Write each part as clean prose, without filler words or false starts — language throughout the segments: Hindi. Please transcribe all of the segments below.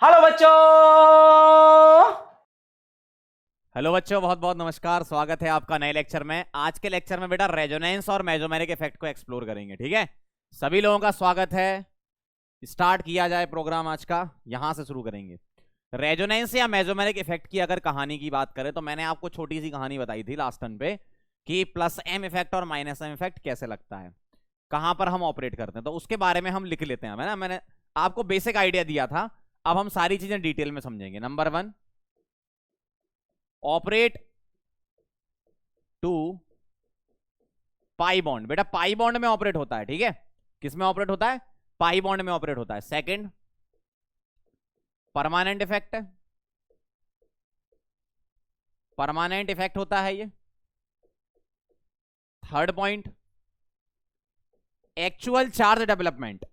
हेलो बच्चों। हेलो बच्चों, बहुत बहुत नमस्कार। स्वागत है आपका नए लेक्चर में। आज के लेक्चर में बेटा रेजोनेंस और मेसोमेरिक इफेक्ट को एक्सप्लोर करेंगे। ठीक है, सभी लोगों का स्वागत है। स्टार्ट किया जाए प्रोग्राम आज का। यहां से शुरू करेंगे। रेजोनेंस या मेसोमेरिक इफेक्ट की अगर कहानी की बात करें तो मैंने आपको छोटी सी कहानी बताई थी लास्ट टर्न पे कि प्लस एम इफेक्ट और माइनस एम इफेक्ट कैसे लगता है, कहां पर हम ऑपरेट करते हैं। तो उसके बारे में हम लिख लेते हैं, है ना। मैंने आपको बेसिक आइडिया दिया था, अब हम सारी चीजें डिटेल में समझेंगे। Number 1, operate to pi bond. बेटा पाई बॉन्ड में ऑपरेट होता है, ठीक है। किस में ऑपरेट होता है? पाई बॉन्ड में ऑपरेट होता है। Second, permanent effect. Permanent effect होता है ये। Third point, actual charge development.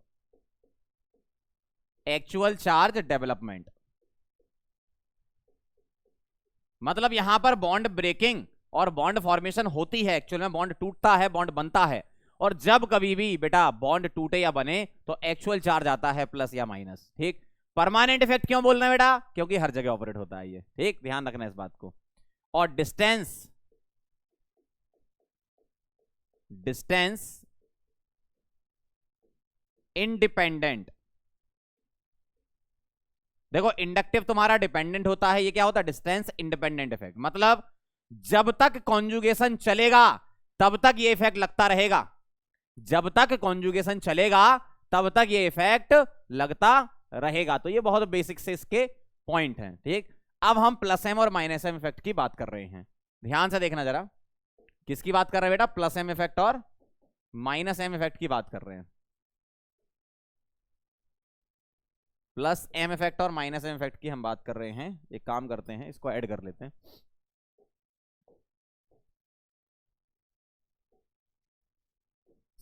Actual charge development मतलब यहां पर बॉन्ड ब्रेकिंग और बॉन्ड फॉर्मेशन होती है। एक्चुअल में बॉन्ड टूटता है, बॉन्ड बनता है। और जब कभी भी बेटा बॉन्ड टूटे या बने तो एक्चुअल चार्ज आता है प्लस या माइनस। ठीक। परमानेंट इफेक्ट क्यों बोल रहे हैं बेटा? क्योंकि हर जगह ऑपरेट होता है ये। ठीक, ध्यान रखना इस बात को। और डिस्टेंस, डिस्टेंस इंडिपेंडेंट। देखो इंडक्टिव तुम्हारा डिपेंडेंट होता है, ये क्या होता है? Distance independent effect. मतलब जब तक कॉन्जुगेशन चलेगा तब तक ये इफेक्ट लगता रहेगा। जब तक कॉन्जुगेशन चलेगा तब तक ये इफेक्ट लगता रहेगा। तो ये बहुत बेसिक से इसके पॉइंट हैं। ठीक, अब हम प्लस एम और माइनस एम इफेक्ट की बात कर रहे हैं। ध्यान से देखना जरा, किसकी बात कर रहे हैं बेटा? प्लस एम इफेक्ट और माइनस एम इफेक्ट की बात कर रहे हैं। प्लस एम इफेक्ट और माइनस एम इफेक्ट की हम बात कर रहे हैं। एक काम करते हैं, इसको ऐड कर लेते हैं।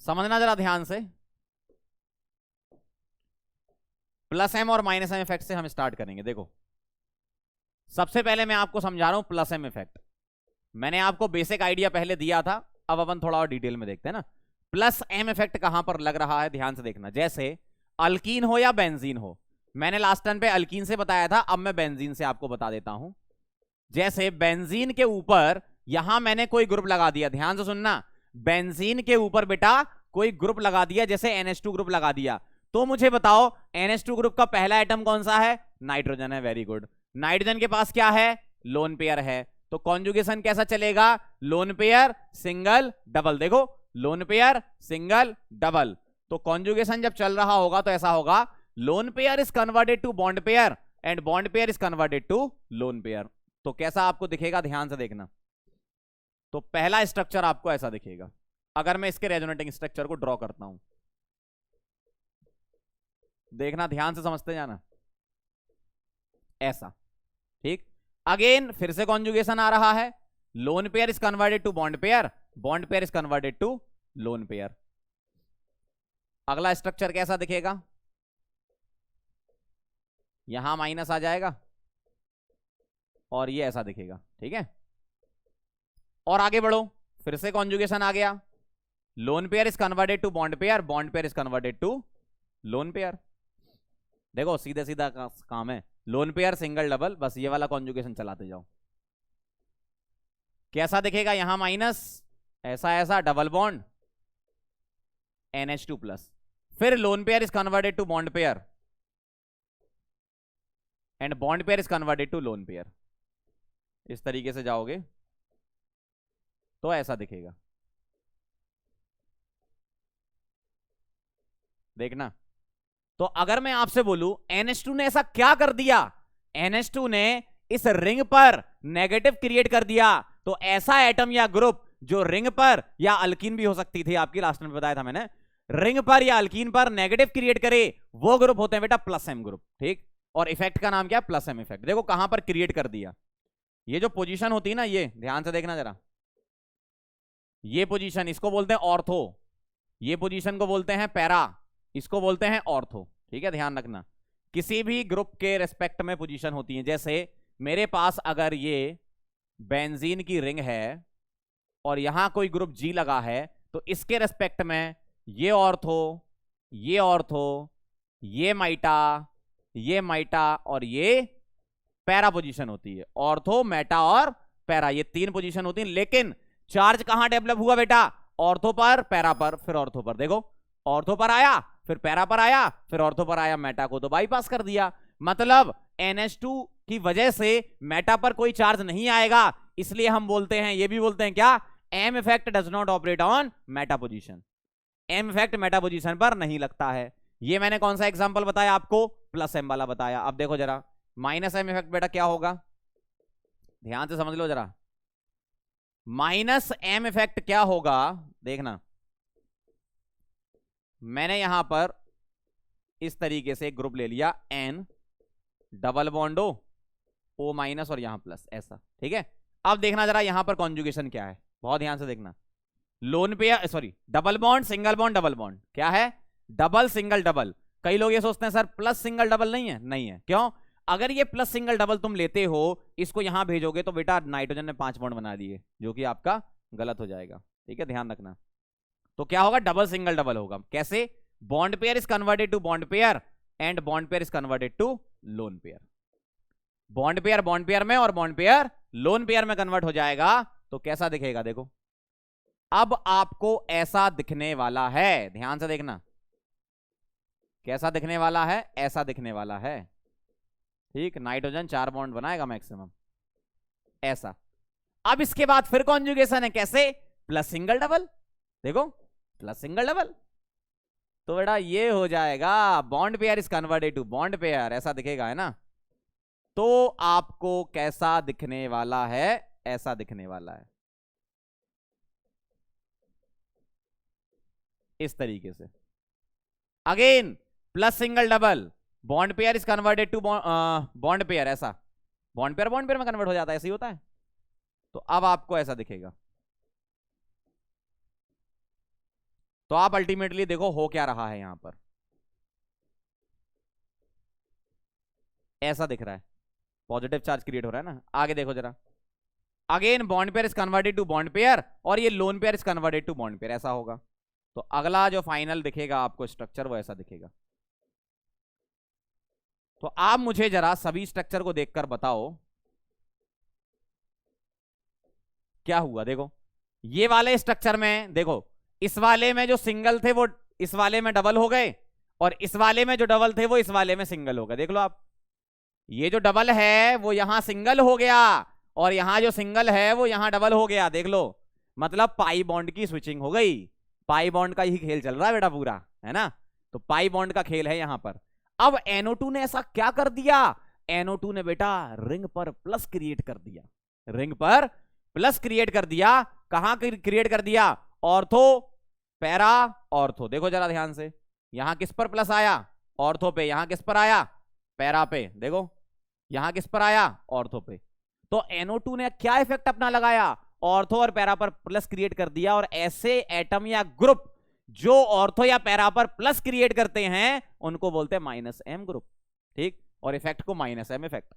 समझना जरा ध्यान से। प्लस एम और माइनस एम इफेक्ट से हम स्टार्ट करेंगे। देखो सबसे पहले मैं आपको समझा रहा हूं प्लस एम इफेक्ट। मैंने आपको बेसिक आइडिया पहले दिया था, अब अपन थोड़ा और डिटेल में देखते हैं ना। प्लस एम इफेक्ट कहां पर लग रहा है, ध्यान से देखना। जैसे अल्कीन हो या बेंजीन हो, मैंने लास्ट टाइम पे अल्कीन से बताया था, अब मैं बेंजीन से आपको बता देता हूं। जैसे बेंजीन के ऊपर यहां मैंने कोई ग्रुप लगा दिया, ध्यान से सुनना। बेंजीन के ऊपर बेटा कोई ग्रुप लगा दिया, जैसे NH2 ग्रुप लगा दिया। तो मुझे बताओ NH2 ग्रुप का पहला एटम कौन सा है? नाइट्रोजन है। Very good. नाइट्रोजन के पास क्या है? लोन पेयर है। तो कॉन्जुगेशन कैसा चलेगा? Lone pair single double. देखो लोन पेयर सिंगल डबल। तो कॉन्जुगेशन जब चल रहा होगा तो ऐसा होगा, lone pair is converted to bond pair and bond pair is converted to lone pair. तो कैसा आपको दिखेगा? ध्यान से देखना। तो पहला स्ट्रक्चर आपको ऐसा दिखेगा। अगर मैं इसके रेजोनेटिंग स्ट्रक्चर को ड्रॉ करता हूं, देखना ध्यान से समझते जाना। ऐसा। ठीक, अगेन फिर से कॉन्जुगेशन आ रहा है। Lone pair is converted to bond pair, bond pair is converted to lone pair. अगला स्ट्रक्चर कैसा दिखेगा? यहां माइनस आ जाएगा और ये ऐसा दिखेगा। ठीक है, और आगे बढ़ो, फिर से कॉन्जुगेशन आ गया। Lone pair is converted to bond pair, bond pair is converted to lone pair. देखो सीधे सीधा काम है, लोन पेयर सिंगल डबल, बस ये वाला कॉन्जुगेशन चलाते जाओ। कैसा दिखेगा? यहां माइनस, ऐसा ऐसा डबल बॉन्ड NH2 प्लस। फिर lone pair is converted to bond pair and bond pair is converted to lone pair. इस तरीके से जाओगे तो ऐसा दिखेगा। देखना। तो अगर मैं आपसे बोलूं NH2 ने ऐसा क्या कर दिया, NH2 ने इस रिंग पर नेगेटिव क्रिएट कर दिया, तो ऐसा एटम या ग्रुप जो रिंग पर या अल्कीन भी हो सकती थी, आपकी लास्ट में बताया था मैंने, रिंग पर या अल्कीन पर नेगेटिव क्रिएट करे, वो ग्रुप होते हैं बेटा प्लस एम ग्रुप। ठीक, और इफेक्ट का नाम क्या है? Plus M effect. देखो कहां पर क्रिएट कर दिया। ये जो पोजीशन होती है ना, ये ध्यान से देखना जरा। ये पोजीशन, इसको बोलते हैं ऑर्थो, ये पोजीशन को बोलते हैं पैरा, इसको बोलते हैं ऑर्थो। ठीक है, ध्यान रखना। किसी भी ग्रुप के रेस्पेक्ट में पोजीशन होती है। जैसे मेरे पास अगर ये बेंजीन की रिंग है और यहां कोई ग्रुप G लगा है, तो इसके रेस्पेक्ट में ये ऑर्थो, ये ऑर्थो, ये माइटा, ये मेटा और ये पैरा पोजीशन होती है। ऑर्थो, मेटा और पैरा, ये 3 पोजीशन होती है। लेकिन चार्ज कहां डेवलप हुआ बेटा? ऑर्थो पर, पैरा पर, फिर ऑर्थो पर। देखो, ऑर्थो पर आया, फिर पैरा पर आया, फिर ऑर्थो पर आया। मेटा को तो बाईपास कर दिया। मतलब NH2 की वजह से मेटा पर कोई चार्ज नहीं आएगा, इसलिए हम बोलते हैं, ये भी बोलते हैं क्या? M effect does not operate on meta position. M effect meta position पर नहीं लगता है। ये मैंने कौन सा एग्जांपल बताया आपको? प्लस एम वाला बताया। अब देखो जरा, माइनस एम इफेक्ट बेटा क्या होगा? ध्यान से समझ लो जरा। माइनस एम इफेक्ट क्या होगा? देखना, मैंने यहां पर इस तरीके से एक ग्रुप ले लिया, N double bond O minus और यहां प्लस, ऐसा। ठीक है, अब देखना जरा यहां पर कॉन्जुगेशन क्या है, बहुत ध्यान से देखना। Lone pair, sorry, double bond, single bond, double bond, क्या है? Double single double. कई लोग ये सोचते हैं सर प्लस सिंगल डबल नहीं है। नहीं है, क्यों? अगर ये प्लस सिंगल डबल तुम लेते हो, इसको यहां भेजोगे तो बेटा नाइट्रोजन ने 5 बॉन्ड बना दिए, जो कि आपका गलत हो जाएगा। ठीक है, ध्यान रखना। तो क्या होगा? डबल सिंगल डबल होगा। कैसे? Bond pair is converted to bond pair and bond pair is converted to lone pair. Bond pair में और बॉन्ड पेयर लोन पेयर में कन्वर्ट हो जाएगा। तो कैसा दिखेगा? देखो, अब आपको ऐसा दिखने वाला है, ध्यान से देखना। कैसा दिखने वाला है? ऐसा दिखने वाला है। ठीक, नाइट्रोजन 4 बॉन्ड बनाएगा मैक्सिमम, ऐसा। अब इसके बाद फिर कॉन्जुगेशन है, कैसे? Plus single double. देखो, प्लस सिंगल डबल, तो बेटा ये हो जाएगा bond pair is converted to bond pair, ऐसा दिखेगा, है ना? तो आपको कैसा दिखने वाला है? ऐसा दिखने वाला है, इस तरीके से। Again plus single double, bond pair is converted to bond pair, ऐसा। बॉन्ड पेयर में कन्वर्ट हो जाता है, ऐसे ही होता है। तो अब आपको ऐसा दिखेगा। तो आप अल्टीमेटली देखो हो क्या रहा है, यहां पर ऐसा दिख रहा है, पॉजिटिव चार्ज क्रिएट हो रहा है ना। आगे देखो जरा, again bond pair is converted to bond pair और ये lone pair is converted to bond pair, ऐसा होगा। तो अगला जो फाइनल दिखेगा आपको स्ट्रक्चर, वो ऐसा दिखेगा। तो आप मुझे जरा सभी स्ट्रक्चर को देखकर बताओ क्या हुआ। देखो, ये वाले स्ट्रक्चर में देखो, इस वाले में जो सिंगल थे वो इस वाले में डबल हो गए, और इस वाले में जो डबल थे वो इस वाले में सिंगल हो गए। देख लो आप, ये जो डबल है वो यहां सिंगल हो गया, और यहां जो सिंगल है वो यहां डबल हो गया। देख लो, मतलब पाई बॉन्ड की स्विचिंग हो गई। पाई बॉन्ड का ही खेल चल रहा है बेटा पूरा, है ना? तो पाई बॉन्ड का खेल है यहां पर। अब NO2 ने ऐसा क्या कर दिया? NO2 ने बेटा रिंग पर प्लस क्रिएट कर दिया। रिंग पर प्लस क्रिएट कर दिया। कहां क्रिएट कर दिया? Ortho, para, ortho. देखो जरा ध्यान से, यहां किस पर प्लस आया? ऑर्थो पे। यहां किस पर आया? पैरा पे। देखो, यहां किस पर आया? ऑर्थो पे। तो NO2 ने क्या इफेक्ट अपना लगाया? ऑर्थो और पैरा पर प्लस क्रिएट कर दिया। और ऐसे एटम या ग्रुप जो ऑर्थो या पैरा पर प्लस क्रिएट करते हैं उनको बोलते हैं माइनस एम ग्रुप। ठीक, और इफेक्ट को माइनस एम इफेक्ट।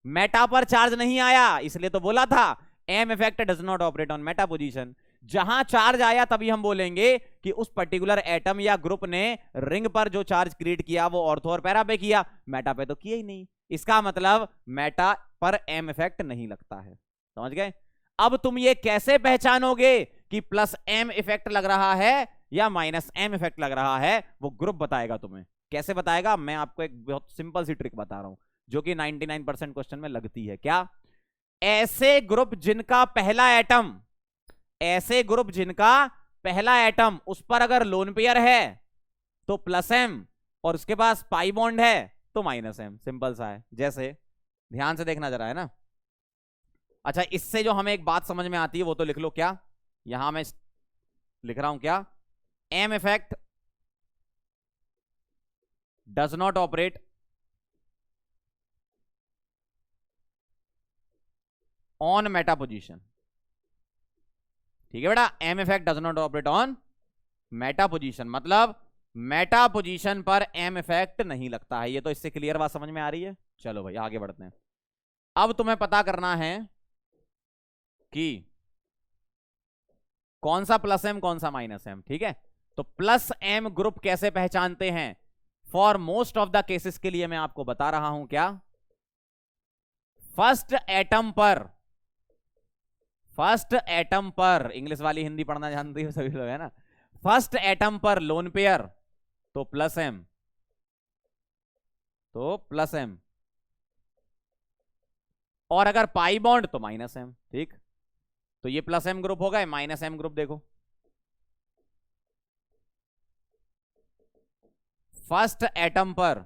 मेटा पर चार्ज नहीं आया, इसलिए तो बोला था M effect does not operate on meta position. जहां चार्ज आया तभी हम बोलेंगे कि उस पर्टिकुलर एटम या ग्रुप ने रिंग पर जो चार्ज क्रिएट किया वो ऑर्थो और पैरा पे किया, मेटा पे तो किया ही नहीं। इसका मतलब मेटा पर एम इफेक्ट नहीं लगता है। समझ गए? अब तुम ये कैसे पहचानोगे कि प्लस एम इफेक्ट लग रहा है या माइनस एम इफेक्ट लग रहा है? वो ग्रुप बताएगा तुम्हें। कैसे बताएगा? मैं आपको एक बहुत सिंपल सी ट्रिक बता रहा हूं जो कि 99% क्वेश्चन में लगती है। क्या? ऐसे ग्रुप जिनका पहला एटम, ऐसे ग्रुप जिनका पहला एटम उस पर अगर लोन पेयर है तो प्लस एम, और उसके पास पाई बॉन्ड है तो माइनस एम। सिंपल सा है। जैसे ध्यान से देखना जरा, है ना? अच्छा, इससे जो हमें एक बात समझ में आती है वो तो लिख लो। क्या यहां मैं लिख रहा हूं? क्या? M effect does not operate on meta position. ठीक है बेटा, M effect does not operate on meta position, मतलब मेटा पोजीशन पर एम इफेक्ट नहीं लगता है। ये तो इससे क्लियर बात समझ में आ रही है। चलो भाई आगे बढ़ते हैं। अब तुम्हें पता करना है कि कौन सा प्लस एम कौन सा माइनस एम। ठीक है, तो प्लस एम ग्रुप कैसे पहचानते हैं? For most of the cases के लिए मैं आपको बता रहा हूं क्या, फर्स्ट एटम पर इंग्लिश वाली हिंदी पढ़ना जानती है सभी लोग, है ना। फर्स्ट एटम पर लोन पेयर तो प्लस एम, और अगर पाई बॉन्ड तो माइनस एम। ठीक, तो ये प्लस एम ग्रुप होगा, माइनस एम ग्रुप देखो। फर्स्ट एटम पर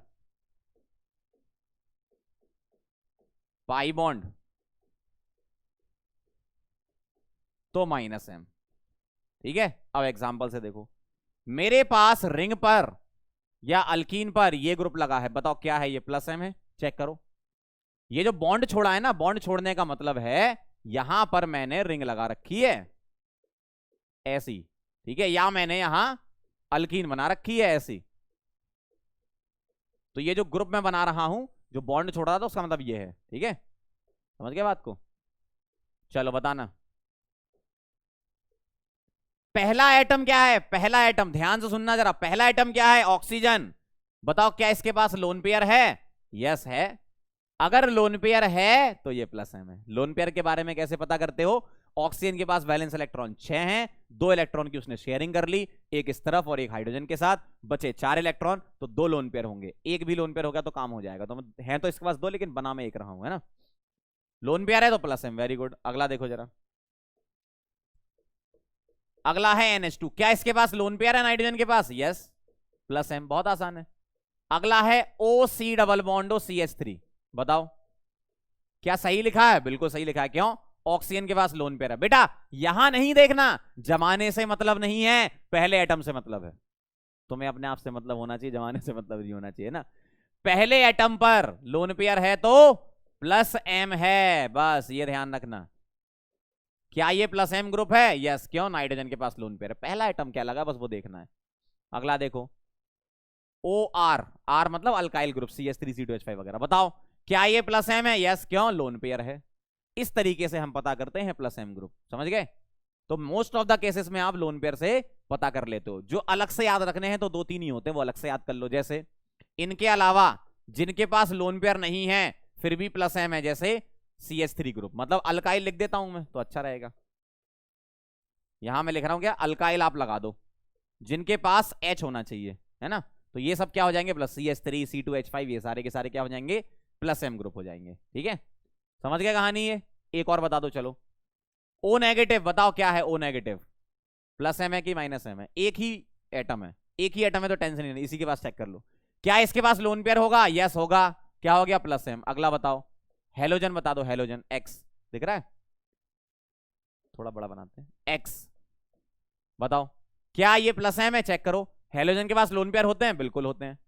पाई बॉन्ड तो माइनस एम। ठीक है, अब एग्जांपल से देखो, मेरे पास रिंग पर या अल्कीन पर ये ग्रुप लगा है, बताओ क्या है ये, प्लस एम है। चेक करो, ये जो बॉन्ड छोड़ा है ना, बॉन्ड छोड़ने का मतलब है यहां पर मैंने रिंग लगा रखी है ऐसी, ठीक है, या मैंने यहां अल्कीन बना रखी है ऐसी। तो ये जो ग्रुप मैं बना रहा हूं, जो बॉन्ड छोड़ रहा था, उसका मतलब ये है। ठीक है, समझ गए बात को। चलो बताना, पहला एटम क्या है, पहला एटम ध्यान से सुनना जरा, पहला एटम क्या है, ऑक्सीजन। बताओ क्या इसके पास लोन पेयर है, यस है। अगर लोन पेयर है तो ये प्लस एम है। लोन पेयर के बारे में कैसे पता करते हो, ऑक्सीजन के पास वैलेंस इलेक्ट्रॉन 6 हैं, 2 इलेक्ट्रॉन की उसने शेयरिंग कर ली, एक इस तरफ और एक हाइड्रोजन के साथ, बचे 4 इलेक्ट्रॉन, तो 2 लोन पेयर होंगे। एक भी लोन पेयर होगा तो काम हो जाएगा। तो है तो इसके पास 2, लेकिन बना मैं एक रहा हूं, है ना। लोन पेयर है तो प्लस एम, वेरी गुड। अगला देखो जरा, अगला है NH2। क्या इसके पास लोन पेयर है नाइट्रोजन के पास, यस, प्लस एम, बहुत आसान है। अगला है OC डबल बॉन्डो CH3। बताओ क्या सही लिखा है, बिल्कुल सही लिखा है। क्यों, ऑक्सीजन के पास लोन पेयर है। बेटा यहां नहीं देखना, जमाने से मतलब नहीं है, पहले एटम से मतलब है। तुम्हें अपने आप से मतलब होना चाहिए, जमाने से मतलब नहीं होना चाहिए ना। पहले एटम पर लोन पेयर है तो प्लस एम है, बस ये ध्यान रखना। क्या ये प्लस एम ग्रुप है, यस। क्यों, नाइट्रोजन के पास लोन पेयर है। पहला एटम क्या लगा, बस वो देखना है। अगला देखो, OR, आर मतलब अल्काइल ग्रुप, CH3C2H5 वगैरह। बताओ क्या ये प्लस एम है, यस। क्यों, लोन पेयर है। इस तरीके से हम पता करते हैं प्लस एम ग्रुप, समझ गए। तो मोस्ट ऑफ द केसेस में आप लोन पेयर से पता कर लेते हो। जो अलग से याद रखने हैं तो 2-3 ही होते हैं, वो अलग से याद कर लो। जैसे इनके अलावा जिनके पास लोन पेयर नहीं है फिर भी प्लस एम है, जैसे CH3 ग्रुप, मतलब अल्काइल लिख देता हूं मैं तो अच्छा रहेगा। यहां मैं लिख रहा हूं क्या, अल्काइल आप लगा दो, जिनके पास H होना चाहिए, है ना। तो ये सब क्या हो जाएंगे, प्लस CH3 C2H5, ये सारे के सारे क्या हो जाएंगे, प्लस एम ग्रुप हो जाएंगे। ठीक है, समझ गए कहानी ये। एक और बता दो चलो, O नेगेटिव। बताओ क्या है O नेगेटिव, प्लस एम है कि माइनस एम है, एक ही एटम है, एक ही एटम है तो टेंशन नहीं, इसी के पास चेक कर लो। क्या इसके पास लोन पेयर होगा, यस होगा। क्या हो गया, प्लस एम। अगला बताओ, हेलोजन बता दो, हेलोजन X दिख रहा है, थोड़ा बड़ा बनाते हैं, X। बताओ क्या ये प्लस एम है, चेक करो। हेलोजन के पास लोन पेयर होते हैं, बिल्कुल होते हैं,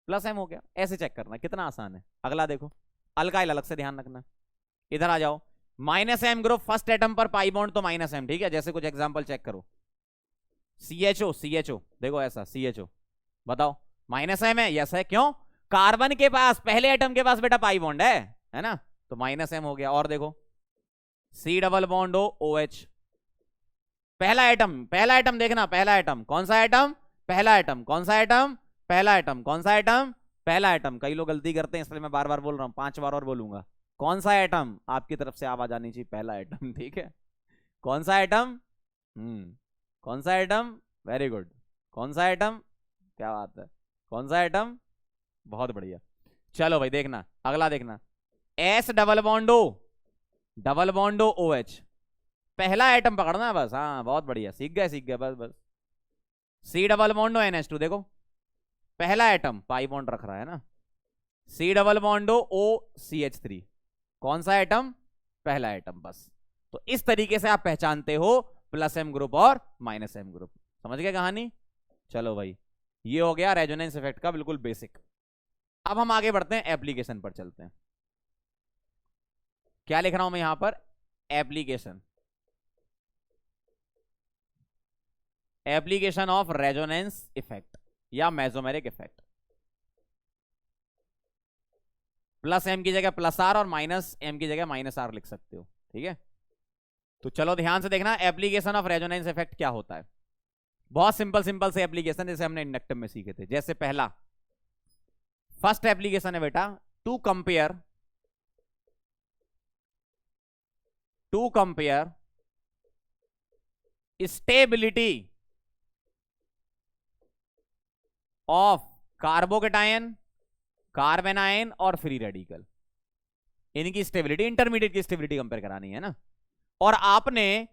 प्लस एम हो गया। ऐसे चेक करना, कितना आसान है। अगला देखो, अल्काइल अलग से ध्यान रखना। इधर आ जाओ, minus M group, first atom पर पाई बॉन्ड तो माइनस एम। ठीक है, जैसे कुछ एग्जांपल चेक करो, CHO देखो ऐसा CHO, बताओ माइनस एम है, यस है। क्यों, कार्बन के पास पहले एटम के पास बेटा पाई बॉन्ड है ना, तो माइनस एम हो गया। और देखो C डबल बॉन्ड OH, पहला एटम देखना, पहला एटम कौन सा एटम, पहला एटम कौन सा एटम, पहला एटम कौन सा एटम, पहला एटम। कई लोग गलती करते हैं इसलिए मैं बार बार बोल रहा हूं, 5 बार और बोलूंगा। कौन सा एटम, आपकी तरफ से आवाज आनी चाहिए, पहला एटम। ठीक है, कौन सा एटम, कौन सा एटम, वेरी गुड। कौन सा एटम, क्या बात है, कौन सा एटम, बहुत बढ़िया। चलो भाई देखना, अगला देखना, S डबल बॉन्डो OH, पहला एटम पकड़ना है बस। हाँ बहुत बढ़िया, सीख गए बस। C डबल बॉन्डो NH2, देखो पहला एटम पाई बॉन्ड रख रहा है ना, C डबल बॉन्डो OCH3, कौन सा एटम, पहला एटम, बस। तो इस तरीके से आप पहचानते हो प्लस एम ग्रुप और माइनस एम ग्रुप। समझ गए कहानी। चलो भाई, ये हो गया रेजोनेंस इफेक्ट का बिल्कुल बेसिक। अब हम आगे बढ़ते हैं, एप्लीकेशन पर चलते हैं। क्या लिख रहा हूं मैं यहां पर, एप्लीकेशन ऑफ रेजोनेंस इफेक्ट या मेसोमेरिक इफेक्ट। प्लस एम की जगह प्लस आर और माइनस एम की जगह माइनस आर लिख सकते हो। ठीक है, तो चलो ध्यान से देखना, एप्लीकेशन ऑफ रेजोनेंस इफेक्ट क्या होता है। बहुत सिंपल से एप्लीकेशन, जैसे हमने इंडक्टिव में सीखे थे। जैसे पहला, फर्स्ट एप्लीकेशन है बेटा to compare stability of carbocation, carbanion और फ्री रेडिकल। इनकी स्टेबिलिटी, इंटरमीडिएट की स्टेबिलिटी कंपेयर करानी है ना। और आपने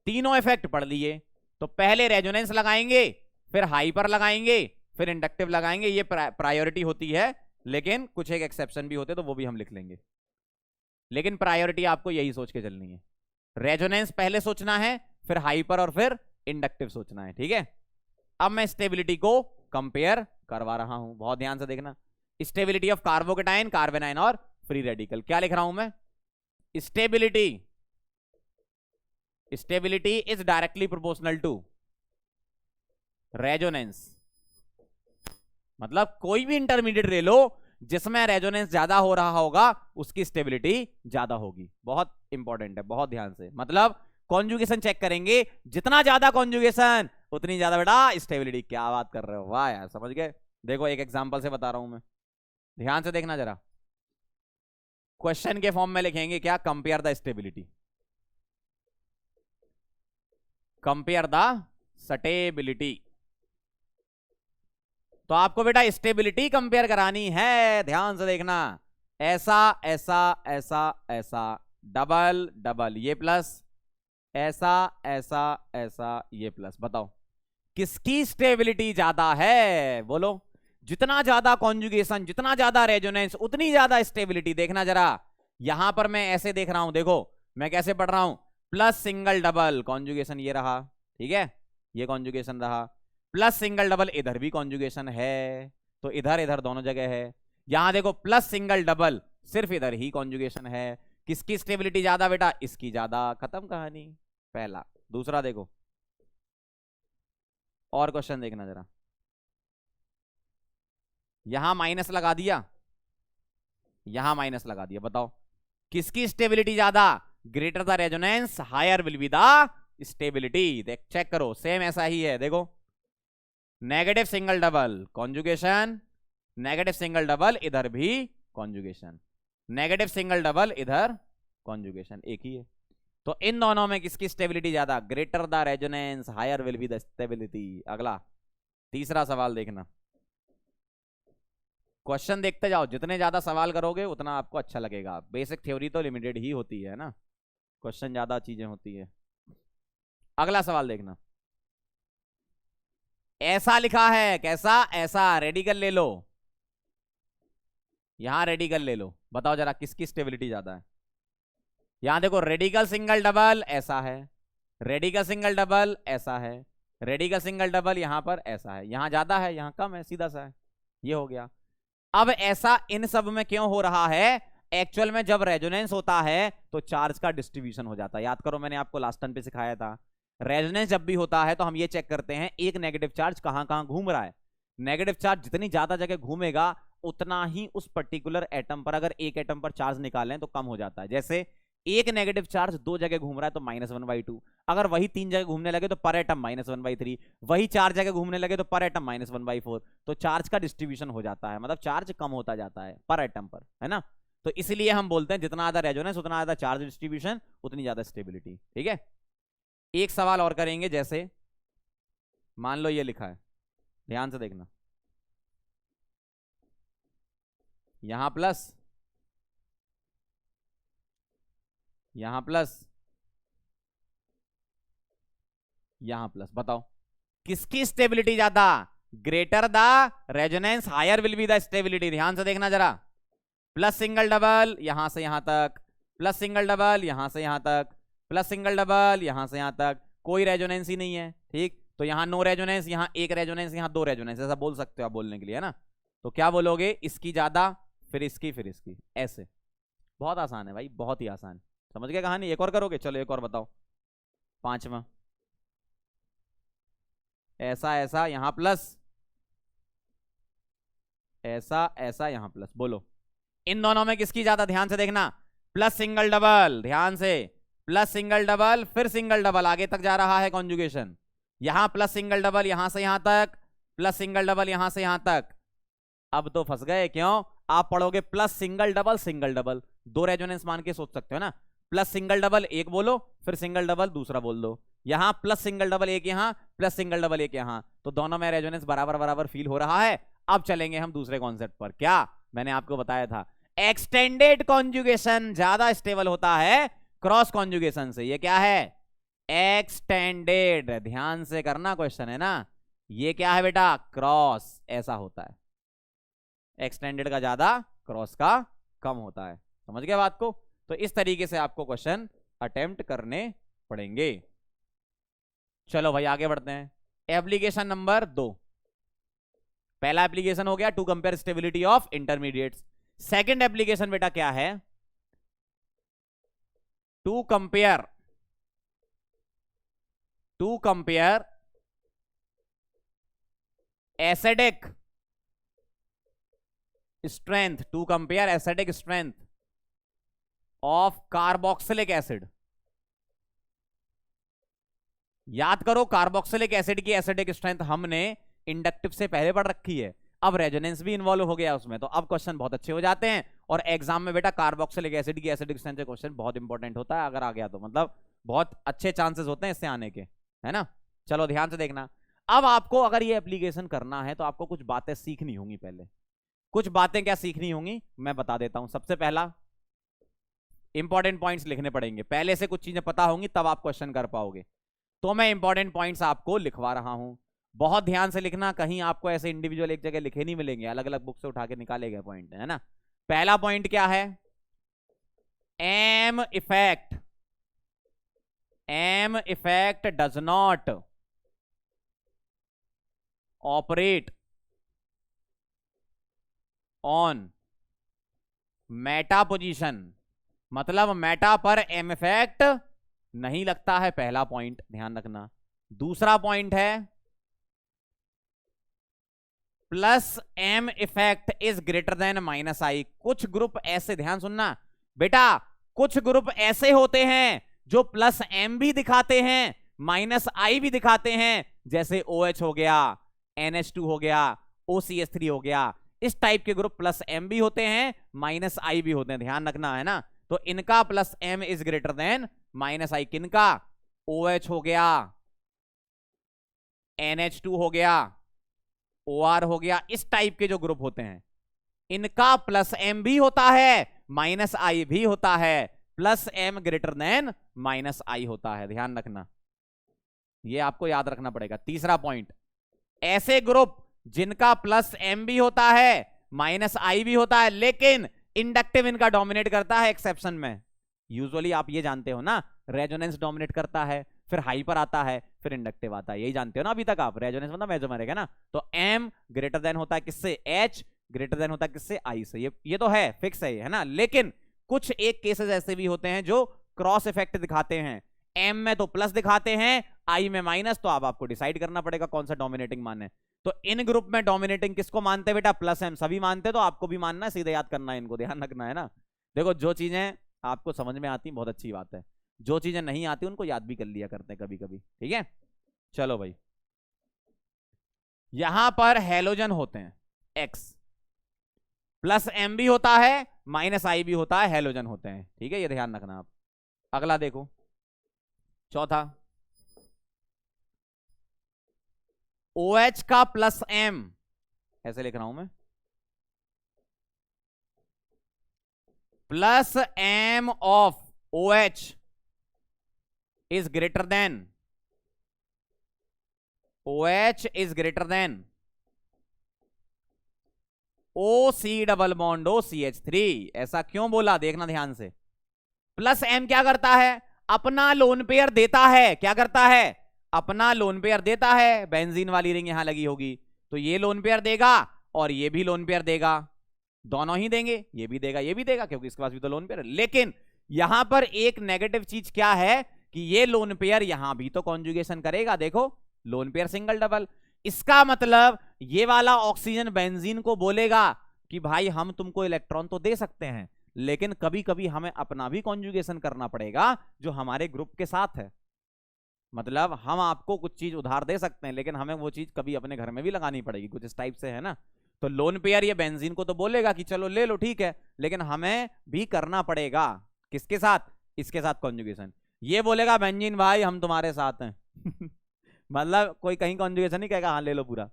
तीनों इफेक्ट पढ़ लिए, तो पहले रेजोनेंस लगाएंगे, फिर हाइपर लगाएंगे, फिर इंडक्टिव लगाएंगे। ये प्रायोरिटी होती है, लेकिन कुछ एक एक्सेप्शन भी होते तो वो भी हम लिख लेंगे। लेकिन प्रायोरिटी आपको यही सोच के चलनी है, रेजोनेंस पहले सोचना है, फिर हाइपर और फिर इंडक्टिव सोचना है। ठीक है, अब मैं स्टेबिलिटी को कंपेयर करवा रहा हूं, बहुत ध्यान से देखना। Stability of carbocation, carbanion और फ्री रेडिकल। क्या लिख रहा हूं मैं? Stability is directly proportional to resonance. मतलब कोई भी इंटरमीडिएट ले लो, जिसमें रेजोनेंस ज्यादा हो रहा होगा उसकी स्टेबिलिटी ज्यादा होगी। बहुत इंपॉर्टेंट है, बहुत ध्यान से। मतलब कॉन्जुगेशन चेक करेंगे, जितना ज्यादा कॉन्जुगेशन उतनी ज्यादा बेटा स्टेबिलिटी। क्या बात कर रहे हो, वाह यार, समझ गए। देखो एक एग्जांपल से बता रहा हूं मैं, ध्यान से देखना जरा। क्वेश्चन के फॉर्म में लिखेंगे क्या? Compare the stability, compare the stability. तो आपको बेटा स्टेबिलिटी कंपेयर करानी है, ध्यान से देखना। ऐसा ऐसा ऐसा ऐसा, डबल डबल, ये प्लस, ऐसा ऐसा ऐसा, ये प्लस। बताओ किसकी स्टेबिलिटी ज्यादा है? बोलो। जितना ज्यादा कॉन्जुगेशन, जितना ज्यादा रेजोनेंस, उतनी ज्यादा स्टेबिलिटी। देखना जरा, यहां पर मैं ऐसे देख रहा हूं, देखो मैं कैसे पढ़ रहा हूं। प्लस सिंगल डबल, कॉन्जुगेशन ये रहा, ठीक है, ये कॉन्जुगेशन रहा। प्लस सिंगल डबल, इधर भी कॉन्जुगेशन है, तो इधर इधर दोनों जगह है। यहां देखो प्लस सिंगल डबल, सिर्फ इधर ही कॉन्जुगेशन है। किसकी स्टेबिलिटी ज्यादा बेटा? इसकी ज्यादा, खत्म कहानी। पहला। दूसरा देखो, और क्वेश्चन देखना जरा। यहां माइनस लगा दिया, यहां माइनस लगा दिया। बताओ किसकी स्टेबिलिटी ज्यादा? Greater the resonance, higher will be the stability. देख चेक करो, सेम ऐसा ही है। देखो negative single double conjugation, negative single double इधर भी कॉन्जुगेशन, नेगेटिव सिंगल डबल इधर कॉन्जुगेशन, एक ही है। तो इन दोनों में किसकी स्टेबिलिटी ज्यादा? Greater the resonance, higher will be the stability. अगला तीसरा सवाल देखना। क्वेश्चन देखते जाओ, जितने ज्यादा सवाल करोगे उतना आपको अच्छा लगेगा। बेसिक थ्योरी तो लिमिटेड ही होती है ना, क्वेश्चन ज्यादा चीजें होती है। अगला सवाल देखना, ऐसा लिखा है, कैसा? ऐसा। रेडिकल ले लो, यहां रेडिकल ले लो। बताओ जरा किसकी स्टेबिलिटी ज्यादा है? यहां देखो रेडिकल सिंगल डबल ऐसा है, रेडिकल सिंगल डबल ऐसा है, रेडिकल सिंगल डबल यहां पर ऐसा है। यहां ज्यादा है, यहां कम है, सीधा सा है। ये हो गया। अब ऐसा इन सब में क्यों हो रहा है? एक्चुअल में जब रेजोनेंस होता है तो चार्ज का डिस्ट्रीब्यूशन हो जाता है। याद करो, मैंने आपको लास्ट टाइम पे सिखाया था। रेजोनेंस जब भी होता है तो हम ये चेक करते हैं एक नेगेटिव चार्ज कहां कहां घूम रहा है। नेगेटिव चार्ज जितनी ज्यादा जगह घूमेगा उतना ही उस पर्टिकुलर एटम पर, अगर एक एटम पर चार्ज निकालें तो कम हो जाता है। जैसे एक नेगेटिव चार्ज दो जगह घूम रहा है तो -1/2, अगर वही तीन जगह घूमने लगे तो पर एटम -1/3, वही चार जगह घूमने लगे तो पर एटम -1/4। तो चार्ज का डिस्ट्रीब्यूशन हो जाता है, मतलब चार्ज कम होता जाता है पर एटम पर, है ना। तो इसलिए हम बोलते हैं जितना ज्यादा रेजोनेंस उतना ज्यादा चार्ज डिस्ट्रीब्यूशन, उतनी ज्यादा स्टेबिलिटी। ठीक है, एक सवाल और करेंगे। जैसे मान लो ये लिखा है, ध्यान से देखना, यहां प्लस, यहां प्लस, यहां प्लस। बताओ किसकी स्टेबिलिटी ज्यादा? Greater the resonance, higher will be the stability. ध्यान से देखना जरा, प्लस सिंगल डबल यहां से यहां तक, प्लस सिंगल डबल यहां से यहां तक, प्लस सिंगल डबल यहां से यहां तक, कोई रेजोनेंस ही नहीं है। ठीक, तो यहां नो रेजोनेंस, यहां एक रेजोनेंस, यहां दो रेजोनेंस, ऐसा बोल सकते हो आप बोलने के लिए, है ना। तो क्या बोलोगे? इसकी ज्यादा, फिर इसकी, फिर इसकी, ऐसे। बहुत आसान है भाई, बहुत ही आसान। समझ गए कहानी? एक और करोगे? चलो एक और बताओ। पांचवा, ऐसा ऐसा यहां प्लस, ऐसा ऐसा यहां प्लस। बोलो इन दोनों में किसकी ज्यादा? ध्यान से देखना, प्लस सिंगल डबल, ध्यान से, प्लस सिंगल डबल फिर सिंगल डबल, आगे तक जा रहा है कॉन्जुगेशन। यहां प्लस सिंगल डबल यहां से यहां तक, प्लस सिंगल डबल यहां से यहां तक, अब तो फंस गए। क्यों? आप पढ़ोगे plus single double single double, दो रेजोनेंस मान के सोच सकते हो ना। प्लस सिंगल डबल एक बोलो, फिर सिंगल डबल दूसरा बोल दो। यहां प्लस सिंगल डबल एक, यहां प्लस सिंगल डबल एक, यहां तो दोनों में रेजोनेंस बराबर बराबर फील हो रहा है। अब चलेंगे हम दूसरे कॉन्सेप्ट पर। क्या मैंने आपको बताया था, एक्सटेंडेड कॉन्जुगेशन ज्यादा स्टेबल होता है क्रॉस कॉन्जुगेशन से। ये क्या है? एक्सटेंडेड। ध्यान से करना, क्वेश्चन है ना। ये क्या है बेटा? क्रॉस। ऐसा होता है, एक्सटेंडेड का ज्यादा, क्रॉस का कम होता है। समझ गए बात को? तो इस तरीके से आपको क्वेश्चन अटेम्प्ट करने पड़ेंगे। चलो भाई आगे बढ़ते हैं। Application number 2। पहला एप्लीकेशन हो गया to compare stability of intermediates. Second application बेटा क्या है? To compare acidic strength, to compare acidic strength of carboxylic acid. याद करो, कार्बोक्सिलिक एसिड की एसिडिक स्ट्रेंथ हमने इंडक्टिव से पहले पढ़ रखी है। अब रेजोनेंस भी इन्वॉल्व हो गया उसमें, तो अब क्वेश्चन बहुत अच्छे हो जाते हैं। और एग्जाम में बेटा कार्बोक्सिलिक एसिड की एसिडिक स्ट्रेंथ से क्वेश्चन बहुत इंपॉर्टेंट होता है। अगर आ गया तो मतलब बहुत अच्छे चांसेस होते हैं इससे आने के, है ना। चलो ध्यान से देखना। अब आपको अगर ये एप्लीकेशन करना है तो आपको कुछ बातें सीखनी होंगी। पहले कुछ बातें क्या सीखनी होंगी मैं बता देता हूं। सबसे पहला, इंपॉर्टेंट पॉइंट्स लिखने पड़ेंगे। पहले से कुछ चीजें पता होंगी तब आप क्वेश्चन कर पाओगे। तो मैं इंपॉर्टेंट पॉइंट्स आपको लिखवा रहा हूं, बहुत ध्यान से लिखना। कहीं आपको ऐसे इंडिविजुअल एक जगह लिखे नहीं मिलेंगे, अलग अलग बुक से उठा के निकाले गए पॉइंट, है ना। पहला पॉइंट क्या है? M effect does not operate on meta position. मतलब मेटा पर एम इफेक्ट नहीं लगता है, पहला पॉइंट ध्यान रखना। दूसरा पॉइंट है plus M effect is greater than minus I. कुछ ग्रुप ऐसे, ध्यान सुनना बेटा, कुछ ग्रुप ऐसे होते हैं जो प्लस एम भी दिखाते हैं माइनस आई भी दिखाते हैं, जैसे OH हो गया, NH2 हो गया, OCH3 हो गया। इस टाइप के ग्रुप प्लस एम भी होते हैं माइनस आई भी होते हैं, ध्यान रखना, है ना। तो इनका plus M is greater than minus I. किनका? OH हो गया, NH2 हो गया, OR हो गया। इस टाइप के जो ग्रुप होते हैं इनका प्लस एम भी होता है माइनस आई भी होता है, plus M greater than minus I होता है, ध्यान रखना। ये आपको याद रखना पड़ेगा। तीसरा पॉइंट, ऐसे ग्रुप जिनका प्लस एम भी होता है माइनस आई भी होता है लेकिन इंडक्टिव इनका डोमिनेट करता है एक्सेप्शन में। यूजुअली आप ये जानते हो ना, रेजोनेंस डोमिनेट करता है, फिर हाइपर आता है, फिर इंडक्टिव आता है, यही जानते हो ना अभी तक आप। रेजोनेंस मतलब मेजोमेरिक, है ना। तो एम ग्रेटर देन होता है किससे? H ग्रेटर देन होता है किससे? आई से। ये तो है, फिक्स है ना। लेकिन कुछ एक केसेस ऐसे भी होते हैं जो क्रॉस इफेक्ट दिखाते हैं। एम में तो प्लस दिखाते हैं, आई में माइनस। तो अब आपको डिसाइड करना पड़ेगा कौन सा डोमिनेटिंग मान है। तो इन ग्रुप में डोमिनेटिंग किसको मानते हैं बेटा? Plus M. सभी मानते हैं तो आपको भी मानना है, सीधे याद करना है, इनको ध्यान रखना, है ना। देखो जो चीजें आपको समझ में आती बहुत अच्छी बात है, जो चीजें नहीं आती उनको याद भी कर लिया करते हैं कभी कभी, ठीक है। चलो भाई, यहां पर हेलोजन होते हैं X, प्लस एम भी होता है माइनस आई भी होता है, हेलोजन होते हैं, ठीक है। ये ध्यान रखना आप। अगला देखो, चौथा, OH का प्लस एम, ऐसे लिख रहा हूं मैं, plus M of OH is greater than OH is greater than OC double bond OCH3। ऐसा क्यों बोला? देखना ध्यान से। प्लस एम क्या करता है? अपना लोन पेयर देता है। क्या करता है? अपना लोन पेयर देता है। बेंजीन वाली रिंग यहां लगी होगी तो ये लोन पेयर देगा और ये भी लोन पेयर देगा, दोनों ही देंगे, ये भी देगा ये भी देगा, क्योंकि इसके पास भी तो लोन पेयर है। लेकिन यहां पर एक नेगेटिव चीज क्या है कि ये लोन पेयर यहां भी तो कॉन्जुगेशन करेगा। देखो, लोन पेयर सिंगल डबल। इसका मतलब ये वाला ऑक्सीजन बेंजीन को बोलेगा कि भाई हम तुमको इलेक्ट्रॉन तो दे सकते हैं लेकिन कभी कभी हमें अपना भी कॉन्जुगेशन करना पड़ेगा जो हमारे ग्रुप के साथ है। मतलब हम आपको कुछ चीज उधार दे सकते हैं लेकिन हमें वो चीज कभी अपने घर में भी लगानी पड़ेगी, कुछ इस टाइप से, है ना। तो लोन पेयर ये बेंजीन को तो बोलेगा कि चलो ले लो ठीक है, लेकिन हमें भी करना पड़ेगा किसके साथ, इसके साथ कॉन्जुगेशन। ये बोलेगा बेंजीन भाई हम तुम्हारे साथ हैं मतलब कोई कहीं कॉन्जुगेशन नहीं कहेगा हाँ ले लो पूरा।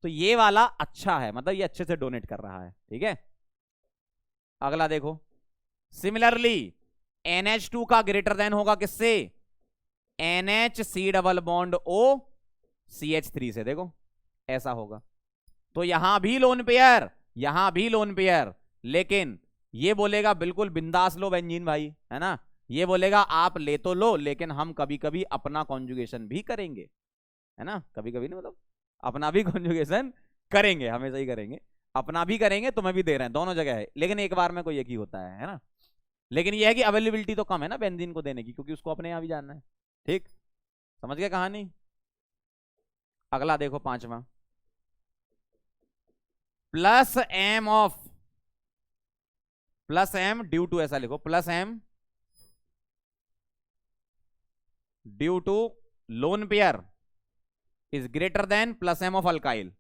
तो ये वाला अच्छा है, मतलब ये अच्छे से डोनेट कर रहा है, ठीक है। अगला देखो, सिमिलरली NH2 का ग्रेटर देन होगा किससे, NHC double bond O CH3 से, देखो ऐसा होगा। तो यहां भी लोन पेयर, यहां भी लोन पेयर, लेकिन ये बोलेगा बिल्कुल बिंदास लो बेंजीन भाई, है ना। ये बोलेगा आप ले तो लो, लेकिन हम कभी कभी अपना कॉन्जुगेशन भी करेंगे, है ना। कभी कभी नहीं, मतलब अपना भी कॉन्जुगेशन करेंगे, हमेशा ही करेंगे, अपना भी करेंगे तुम्हें भी दे रहे हैं, दोनों जगह है, लेकिन एक बार में कोई एक ही होता है ना। लेकिन यह है कि अवेलेबिलिटी तो कम है ना बेंजीन को देने की, क्योंकि उसको अपने यहां भी जानना है, ठीक। समझ गए कहानी। अगला देखो पांचवा, plus M of, plus M due to, ऐसा लिखो plus M due to lone pair is greater than plus M of alkyl.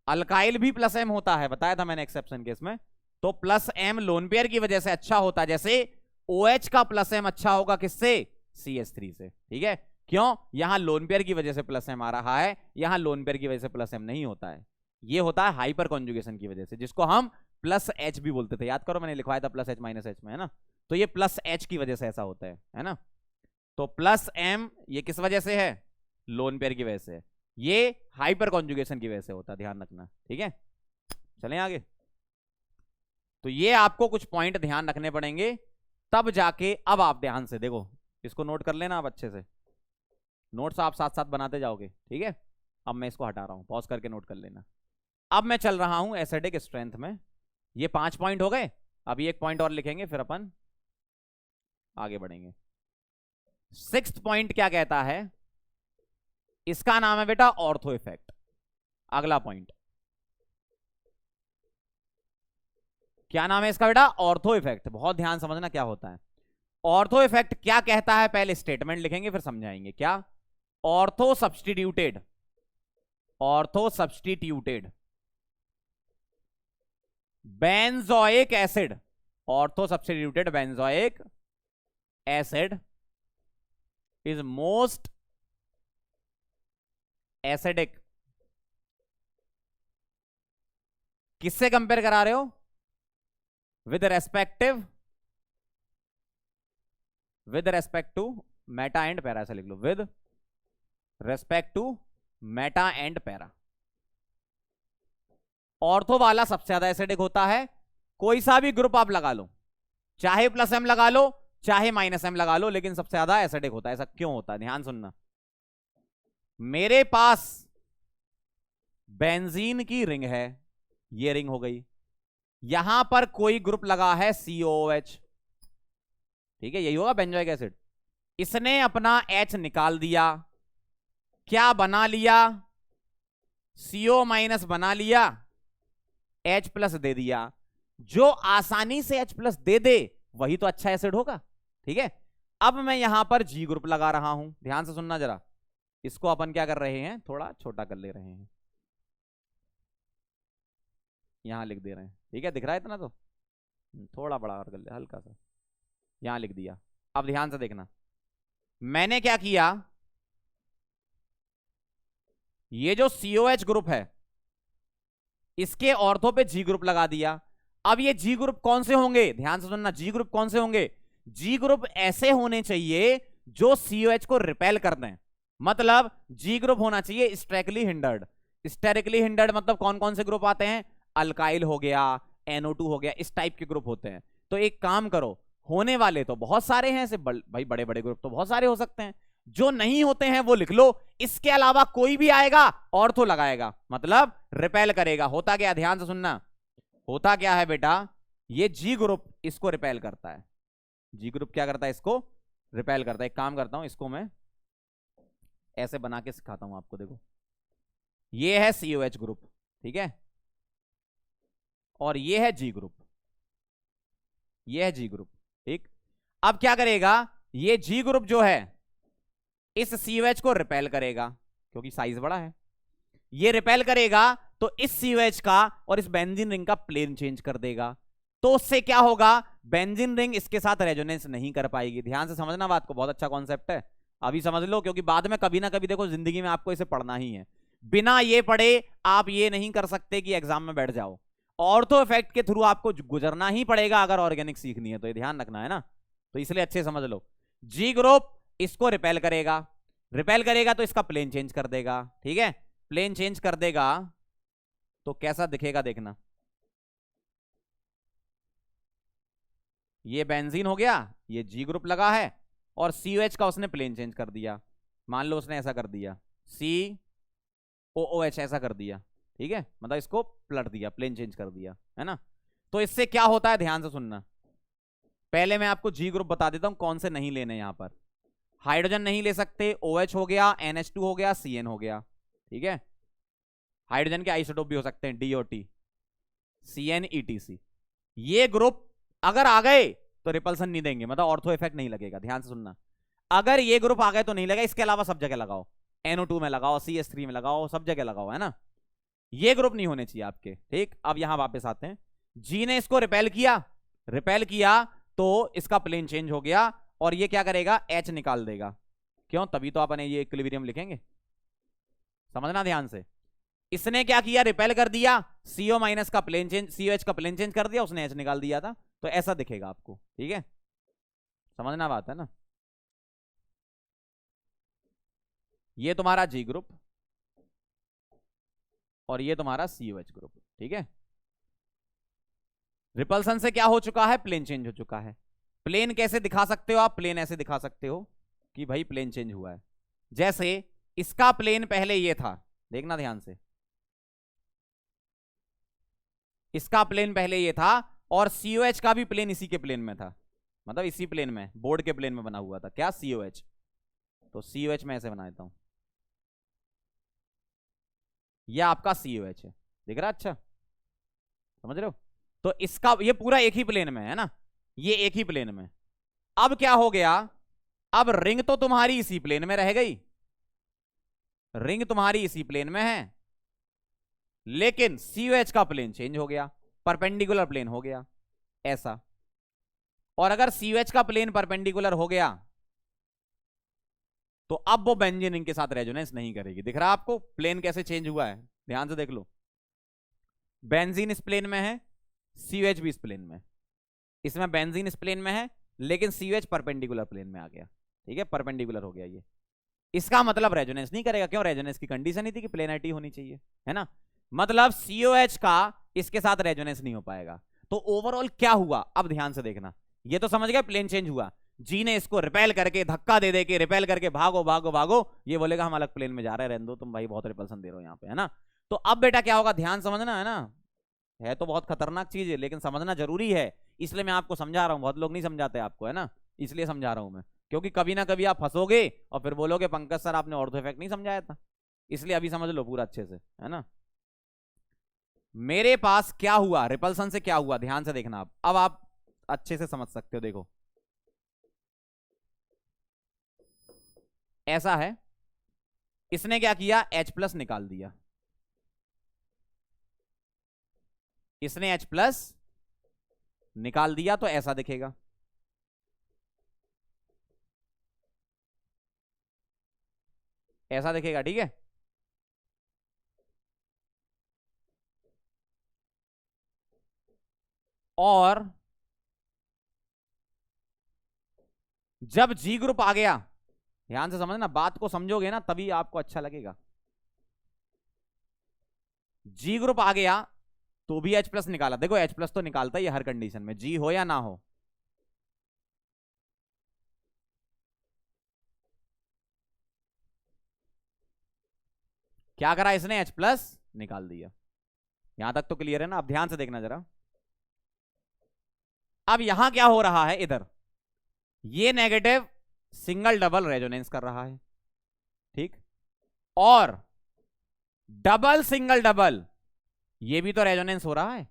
Alkyl भी प्लस एम होता है, बताया था मैंने एक्सेप्शन केस में। तो प्लस एम लोन पेयर की वजह से अच्छा होता है, जैसे OH का प्लस एम अच्छा होगा किससे, CH3 से, ठीक है। क्यों, यहां लोन पेयर की वजह से प्लस एम आ रहा है, यहां लोन पेयर की वजह से प्लस एम नहीं होता है, ये होता है हाइपर कॉन्जुगेशन की वजह से, जिसको हम प्लस H भी बोलते थे, याद करो मैंने लिखवाया था प्लस H माइनस H में, है ना। तो ये प्लस H की वजह से ऐसा होता है ना। तो प्लस एम ये किस वजह से है, लोन पेयर की वजह से, ये हाइपर कॉन्जुगेशन की वजह से होता है, ध्यान रखना, ठीक है। चलें आगे। तो ये आपको कुछ पॉइंट ध्यान रखने पड़ेंगे, तब जाके, अब आप ध्यान से देखो, इसको नोट कर लेना आप अच्छे से, नोट्स आप साथ साथ बनाते जाओगे, ठीक है। अब मैं इसको हटा रहा हूं, पॉज करके नोट कर लेना। अब मैं चल रहा हूं एसिडिक स्ट्रेंथ में, ये 5 पॉइंट हो गए, अभी एक पॉइंट और लिखेंगे फिर अपन आगे बढ़ेंगे। 6th पॉइंट क्या कहता है, इसका नाम है बेटा ऑर्थो इफेक्ट। अगला पॉइंट क्या नाम है इसका बेटा, ऑर्थो इफेक्ट। बहुत ध्यान समझना क्या होता है ऑर्थो इफेक्ट, क्या कहता है, पहले स्टेटमेंट लिखेंगे फिर समझाएंगे। क्या, ortho substituted, ortho substituted benzoic acid, ortho substituted benzoic acid is most acidic. किससे कंपेयर करा रहे हो, with respect to meta and para, ऐसा लिख लो, with respect to meta and para. Ortho वाला सबसे ज्यादा एसिडिक होता है, कोई सा भी ग्रुप आप लगा लो, चाहे प्लस एम लगा लो चाहे माइनस एम लगा लो, लेकिन सबसे ज्यादा एसिडिक होता है। ऐसा क्यों होता है, ध्यान सुनना। मेरे पास बेंजीन की रिंग है, ये रिंग हो गई, यहां पर कोई ग्रुप लगा है COOH, ठीक है, यही होगा बेंजोइक एसिड। इसने अपना H निकाल दिया, क्या बना लिया, CO माइनस बना लिया, H प्लस दे दिया। जो आसानी से H प्लस दे दे वही तो अच्छा एसिड होगा, ठीक है। अब मैं यहां पर G ग्रुप लगा रहा हूं, ध्यान से सुनना जरा, इसको अपन क्या कर रहे हैं, थोड़ा छोटा कर ले रहे हैं, यहां लिख दे रहे हैं, ठीक है, दिख रहा है इतना, तो थोड़ा बड़ा और कर ले, हल्का सा, यहां लिख दिया। अब ध्यान से देखना, मैंने क्या किया, ये जो COH ग्रुप है इसके ऑर्थो पे G ग्रुप लगा दिया। अब ये G ग्रुप कौन से होंगे, ध्यान से सुनना, G ग्रुप कौन से होंगे, G ग्रुप ऐसे होने चाहिए जो COH को रिपेल कर दें, मतलब G ग्रुप होना चाहिए स्टेरिकली हिंडर्ड। स्टेरिकली हिंडर्ड मतलब कौन कौन से ग्रुप आते हैं, अल्काइल हो गया, NO2 हो गया, इस टाइप के ग्रुप होते हैं। तो एक काम करो, होने वाले तो बहुत सारे हैं ऐसे, भाई बड़े बड़े ग्रुप तो बहुत सारे हो सकते हैं, जो नहीं होते हैं वो लिख लो, इसके अलावा कोई भी आएगा ऑर्थो लगाएगा, मतलब रिपेल करेगा। होता क्या, ध्यान से सुनना, होता क्या है बेटा, ये G ग्रुप इसको रिपेल करता है, G ग्रुप क्या करता है, इसको रिपेल करता है। एक काम करता हूं, इसको मैं ऐसे बना के सिखाता हूं आपको, देखो ये है COH ग्रुप, ठीक है, और ये है G ग्रुप, ये है G ग्रुप, ठीक। अब क्या करेगा, ये G ग्रुप जो है इस COH को रिपेल करेगा, क्योंकि साइज बड़ा है। ये रिपेल करेगा तो इस COH का और इस बेंजीन रिंग का प्लेन चेंज कर देगा, तो उससे क्या होगा, बेंजीन रिंग इसके साथ रेजोनेंस नहीं कर पाएगी। ध्यान से समझना बात को, बहुत अच्छा कॉन्सेप्ट है, अभी समझ लो, क्योंकि बाद में कभी ना कभी देखो जिंदगी में आपको इसे पढ़ना ही है। बिना ये पढ़े आप ये नहीं कर सकते कि एग्जाम में बैठ जाओ, ऑर्थो इफेक्ट के थ्रू आपको गुजरना ही पड़ेगा अगर ऑर्गेनिक सीखनी है, तो ये ध्यान रखना है ना, तो इसलिए अच्छे समझ लो। जी ग्रुप इसको रिपेल करेगा, रिपेल करेगा तो इसका प्लेन चेंज कर देगा, ठीक है, प्लेन चेंज कर देगा तो कैसा दिखेगा देखना, ये बेंजीन हो गया, ये जी ग्रुप लगा है, और COH का उसने प्लेन चेंज कर दिया, मान लो उसने ऐसा कर दिया COOH ऐसा कर दिया, ठीक है, मतलब इसको पलट दिया, प्लेन चेंज कर दिया, है ना। तो इससे क्या होता है ध्यान से सुनना, पहले मैं आपको जी ग्रुप बता देता हूं कौन से नहीं लेने, यहां पर हाइड्रोजन नहीं ले सकते, OH हो गया, NH2 हो गया, CN हो गया, ठीक है, हाइड्रोजन के आइसोटोप भी हो सकते हैं DOT, CN ETC, ये ग्रुप अगर आ गए तो रिपल्सन नहीं देंगे, मतलब ऑर्थो इफेक्ट नहीं लगेगा, ध्यान से सुनना, अगर ये ग्रुप आ गए तो नहीं लगा, इसके अलावा सब जगह लगाओ, NO2 में लगाओ, CS3 में लगाओ, सब जगह लगाओ, है ना, ये ग्रुप नहीं होने चाहिए आपके, ठीक। अब यहां वापस आते हैं, जी ने इसको रिपेल किया, रिपेल किया तो इसका प्लेन चेंज हो गया, और ये क्या करेगा, H निकाल देगा, क्यों, तभी तो अपन ये इक्विलिब्रियम लिखेंगे, समझना ध्यान से। इसने क्या किया, रिपेल कर दिया, CO माइनस का प्लेन चेंज, COH का प्लेन चेंज कर दिया, उसने H निकाल दिया था, तो ऐसा दिखेगा आपको, ठीक है, समझना बात है ना। ये तुम्हारा जी ग्रुप और ये तुम्हारा COH ग्रुप, ठीक है, रिपल्सन से क्या हो चुका है, प्लेन चेंज हो चुका है। प्लेन कैसे दिखा सकते हो आप, प्लेन ऐसे दिखा सकते हो कि भाई प्लेन चेंज हुआ है, जैसे इसका प्लेन पहले ये था, देखना ध्यान से, इसका प्लेन पहले ये था, और COH का भी प्लेन इसी के प्लेन में था, मतलब इसी प्लेन में, बोर्ड के प्लेन में बना हुआ था, क्या, COH, तो COH में ऐसे बना देता हूं, यह आपका COH है, दिख रहा, अच्छा समझ रहे हो, तो इसका ये पूरा एक ही प्लेन में है ना, ये एक ही प्लेन में। अब क्या हो गया, अब रिंग तो तुम्हारी इसी प्लेन में रह गई, रिंग तुम्हारी इसी प्लेन में है, लेकिन COH का प्लेन चेंज हो गया, परपेंडिकुलर प्लेन हो गया ऐसा, और अगर COH का प्लेन परपेंडिकुलर हो गया तो अब वो बेंजीन रिंग के साथ रेजोनेंस नहीं करेगी। दिख रहा है आपको प्लेन कैसे चेंज हुआ है, ध्यान से देख लो, बेंजीन इस प्लेन में है, COH भी इस प्लेन में, इसमें बेंजीन इस प्लेन में है, लेकिन COH परपेंडिकुलर प्लेन में आ गया, ठीक है, परपेंडिकुलर हो गया ये, इसका मतलब रेजोनेंस नहीं करेगा, क्यों, रेजोनेंस की कंडीशन ही थी कि प्लेनरिटी होनी चाहिए, है ना, मतलब COH का इसके साथ रेजोनेंस नहीं हो पाएगा। तो ओवरऑल क्या हुआ, अब ध्यान से देखना, ये तो समझ गए प्लेन चेंज हुआ, जी ने इसको रिपेल करके धक्का दे दे के रिपेल करके भागो भागो भागो, ये बोलेगा हम अलग प्लेन में जा रहे हैं, रहने दो तुम भाई, बहुत रिपल्सन दे रहे हो यहाँ पे, है ना। तो अब बेटा क्या होगा, ध्यान समझना, है ना, है तो बहुत खतरनाक चीज है लेकिन समझना जरूरी है, इसलिए मैं आपको समझा रहा हूं, बहुत लोग नहीं समझाते आपको, है ना, इसलिए समझा रहा हूं मैं, क्योंकि कभी ना कभी आप फंसोगे और फिर बोलोगे पंकज सर आपने ऑर्थो इफेक्ट नहीं समझाया था, इसलिए अभी समझ लो पूरा अच्छे से, है ना। मेरे पास क्या हुआ, रिपल्सन से क्या हुआ, ध्यान से देखना, अब आप अच्छे से समझ सकते हो, देखो ऐसा है, इसने क्या किया, H+ निकाल दिया, इसने H+ निकाल दिया तो ऐसा दिखेगा, ऐसा दिखेगा, ठीक है। और जब जी ग्रुप आ गया, ध्यान से समझना, बात को समझोगे ना तभी आपको अच्छा लगेगा, जी ग्रुप आ गया तो भी H+ निकाला, देखो H+ तो निकालता ही हर कंडीशन में, जी हो या ना हो, क्या करा इसने, H+ निकाल दिया, यहां तक तो क्लियर है ना। अब ध्यान से देखना जरा, अब यहां क्या हो रहा है, इधर ये नेगेटिव सिंगल डबल रेजोनेंस कर रहा है, ठीक, और डबल सिंगल डबल ये भी तो रेजोनेंस हो रहा है,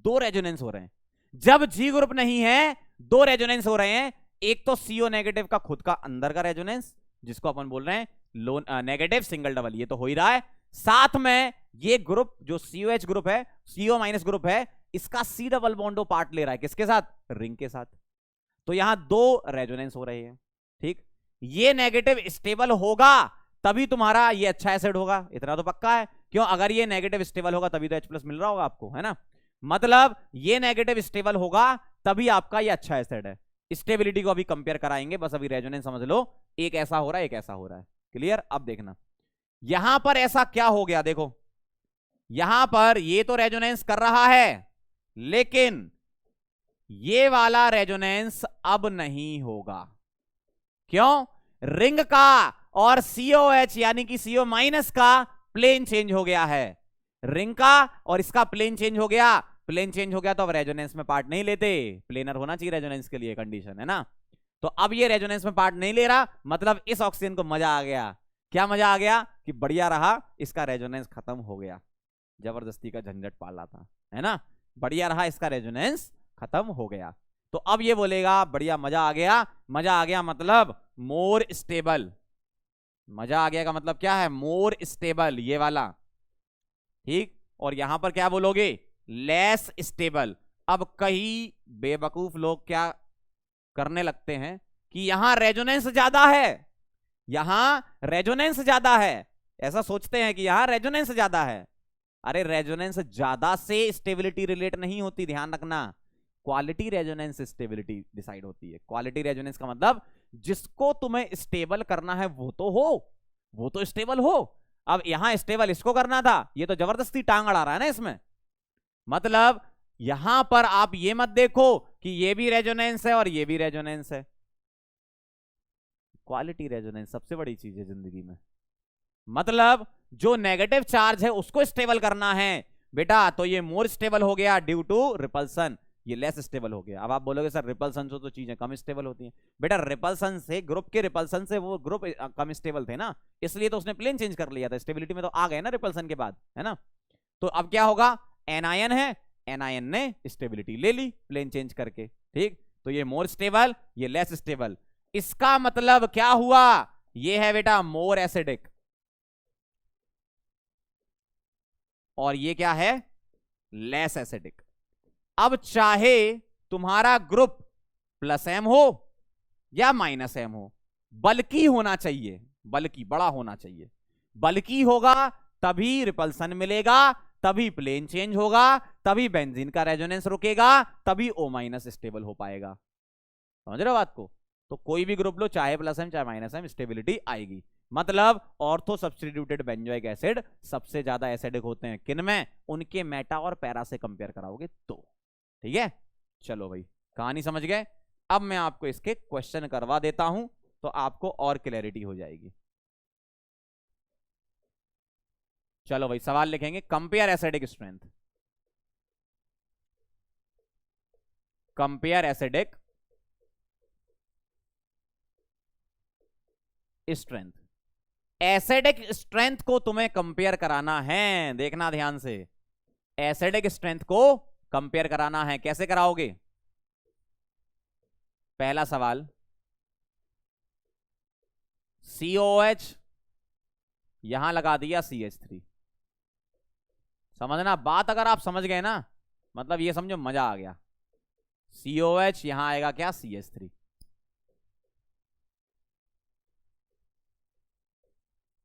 दो रेजोनेंस हो रहे हैं, जब जी ग्रुप नहीं है दो रेजोनेंस हो रहे हैं, एक तो CO नेगेटिव का खुद का अंदर का रेजोनेंस जिसको अपन बोल रहे हैं लो नेगेटिव सिंगल डबल, ये तो हो ही रहा है, साथ में ये ग्रुप जो COH ग्रुप है, CO माइनस ग्रुप है, इसका C डबल बॉन्डो पार्ट ले रहा है किसके साथ? रिंग के साथ। तो यहां दो रेजोनेंस हो रहे हैं। ठीक, ये नेगेटिव स्टेबल होगा तभी तुम्हारा ये अच्छा एसिड होगा, इतना तो पक्का है। क्यों? अगर ये नेगेटिव स्टेबल होगा तभी तो H+ मिल रहा होगा आपको, है ना। मतलब ये नेगेटिव स्टेबल होगा तभी आपका ये अच्छा एसिड है। स्टेबिलिटी को अभी कंपेयर कराएंगे, बस अभी रेजोनेंस समझ लो, एक ऐसा हो रहा है, एक ऐसा हो रहा है। क्लियर? अब देखना यहां पर ऐसा क्या हो गया, देखो यहां पर ये तो रेजोनेंस कर रहा है, लेकिन ये वाला रेजोनेंस अब नहीं होगा। क्यों? रिंग का और COH यानी कि CO माइनस का प्लेन चेंज हो गया है। रिंग का और इसका प्लेन चेंज हो गया, प्लेन चेंज हो गया तो अब रेजोनेंस में पार्ट नहीं लेते। प्लेनर होना चाहिए रेजोनेंस के लिए, कंडीशन है ना। तो अब ये रेजोनेंस में पार्ट नहीं ले रहा, मतलब इस ऑक्सीजन को मजा आ गया। क्या मजा आ गया? कि बढ़िया रहा, इसका रेजोनेंस खत्म हो गया। जबरदस्ती का झंझट पाला था, है ना। बढ़िया रहा, इसका रेजोनेंस खत्म हो गया। तो अब ये बोलेगा बढ़िया, मजा आ गया। मजा आ गया मतलब मोर स्टेबल। मजा आ गया का मतलब क्या है? मोर स्टेबल, ये वाला। ठीक, और यहां पर क्या बोलोगे? Less stable. अब कई बेवकूफ लोग क्या करने लगते हैं कि यहां रेजोनेंस ज्यादा है, यहां रेजोनेंस ज्यादा है, ऐसा सोचते हैं कि यहां रेजोनेंस ज्यादा है। अरे रेजोनेंस ज्यादा से स्टेबिलिटी रिलेट नहीं होती, ध्यान रखना। क्वालिटी रेजोनेंस स्टेबिलिटी डिसाइड होती है। क्वालिटी रेजोनेंस का मतलब जिसको तुम्हें स्टेबल करना है वो तो हो, वो तो स्टेबल हो। अब यहां स्टेबल इसको करना था, ये तो जबरदस्ती टांग अड़ा रहा है ना इसमें। मतलब यहां पर आप ये मत देखो कि ये भी रेजोनेंस है और ये भी रेजोनेंस है। क्वालिटी रेजोनेंस सबसे बड़ी चीज है जिंदगी में। मतलब जो नेगेटिव चार्ज है उसको स्टेबल करना है बेटा, तो ये मोर स्टेबल हो गया ड्यू टू रिपल्सन, ये लेस स्टेबल हो गया। अब आप बोलोगे सर रिपल्सन से तो चीजें कम स्टेबल होती हैं। बेटा रिपल्सन से, ग्रुप के रिपल्सन से वो ग्रुप कम स्टेबल थे ना, इसलिए तो उसने प्लेन चेंज कर लिया था। स्टेबिलिटी में तो आ गए ना रिपल्सन के बाद, है ना। तो अब क्या होगा? एनायन है, एनायन ने स्टेबिलिटी ले ली प्लेन चेंज करके। ठीक, तो ये मोर स्टेबल, ये लेस स्टेबल। इसका मतलब क्या हुआ? ये है बेटा मोर एसिडिक, और ये क्या है? Less acidic. अब चाहे तुम्हारा ग्रुप +M हो या -M हो, बल्कि होना चाहिए, बल्कि बड़ा होना चाहिए। बल्कि होगा तभी रिपल्सन मिलेगा, तभी प्लेन चेंज होगा, तभी बेंजीन का रेजोनेंस रुकेगा, तभी O- स्टेबल हो पाएगा। समझ रहे हो बात को? तो कोई भी ग्रुप लो, चाहे +M चाहे -M, स्टेबिलिटी आएगी। मतलब ऑर्थो सब्स्टिट्यूटेड बेंजोइक एसिड सबसे ज्यादा एसिडिक होते हैं किनमें? उनके मेटा और पैरा से कंपेयर कराओगे तो। ठीक है, चलो भाई कहानी समझ गए। अब मैं आपको इसके क्वेश्चन करवा देता हूं तो आपको और क्लैरिटी हो जाएगी। चलो भाई सवाल लिखेंगे, compare acidic strength, compare acidic strength. Acidic strength को तुम्हें कंपेयर कराना है, देखना ध्यान से। एसिडिक स्ट्रेंथ को कंपेयर कराना है, कैसे कराओगे? पहला सवाल, COH यहां लगा दिया CH3। समझना बात, अगर आप समझ गए ना मतलब ये समझो मजा आ गया। COH यहां आएगा क्या? CH3।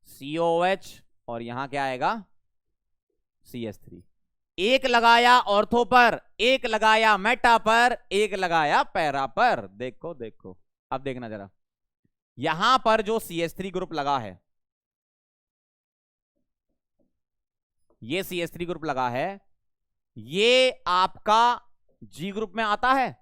COH और यहां क्या आएगा? CH3। एक लगाया ऑर्थो पर, एक लगाया मेटा पर, एक लगाया पैरा पर। देखो देखो, अब देखना जरा, यहां पर जो CH3 ग्रुप लगा है, ये CH3 ग्रुप लगा है, ये आपका G ग्रुप में आता है।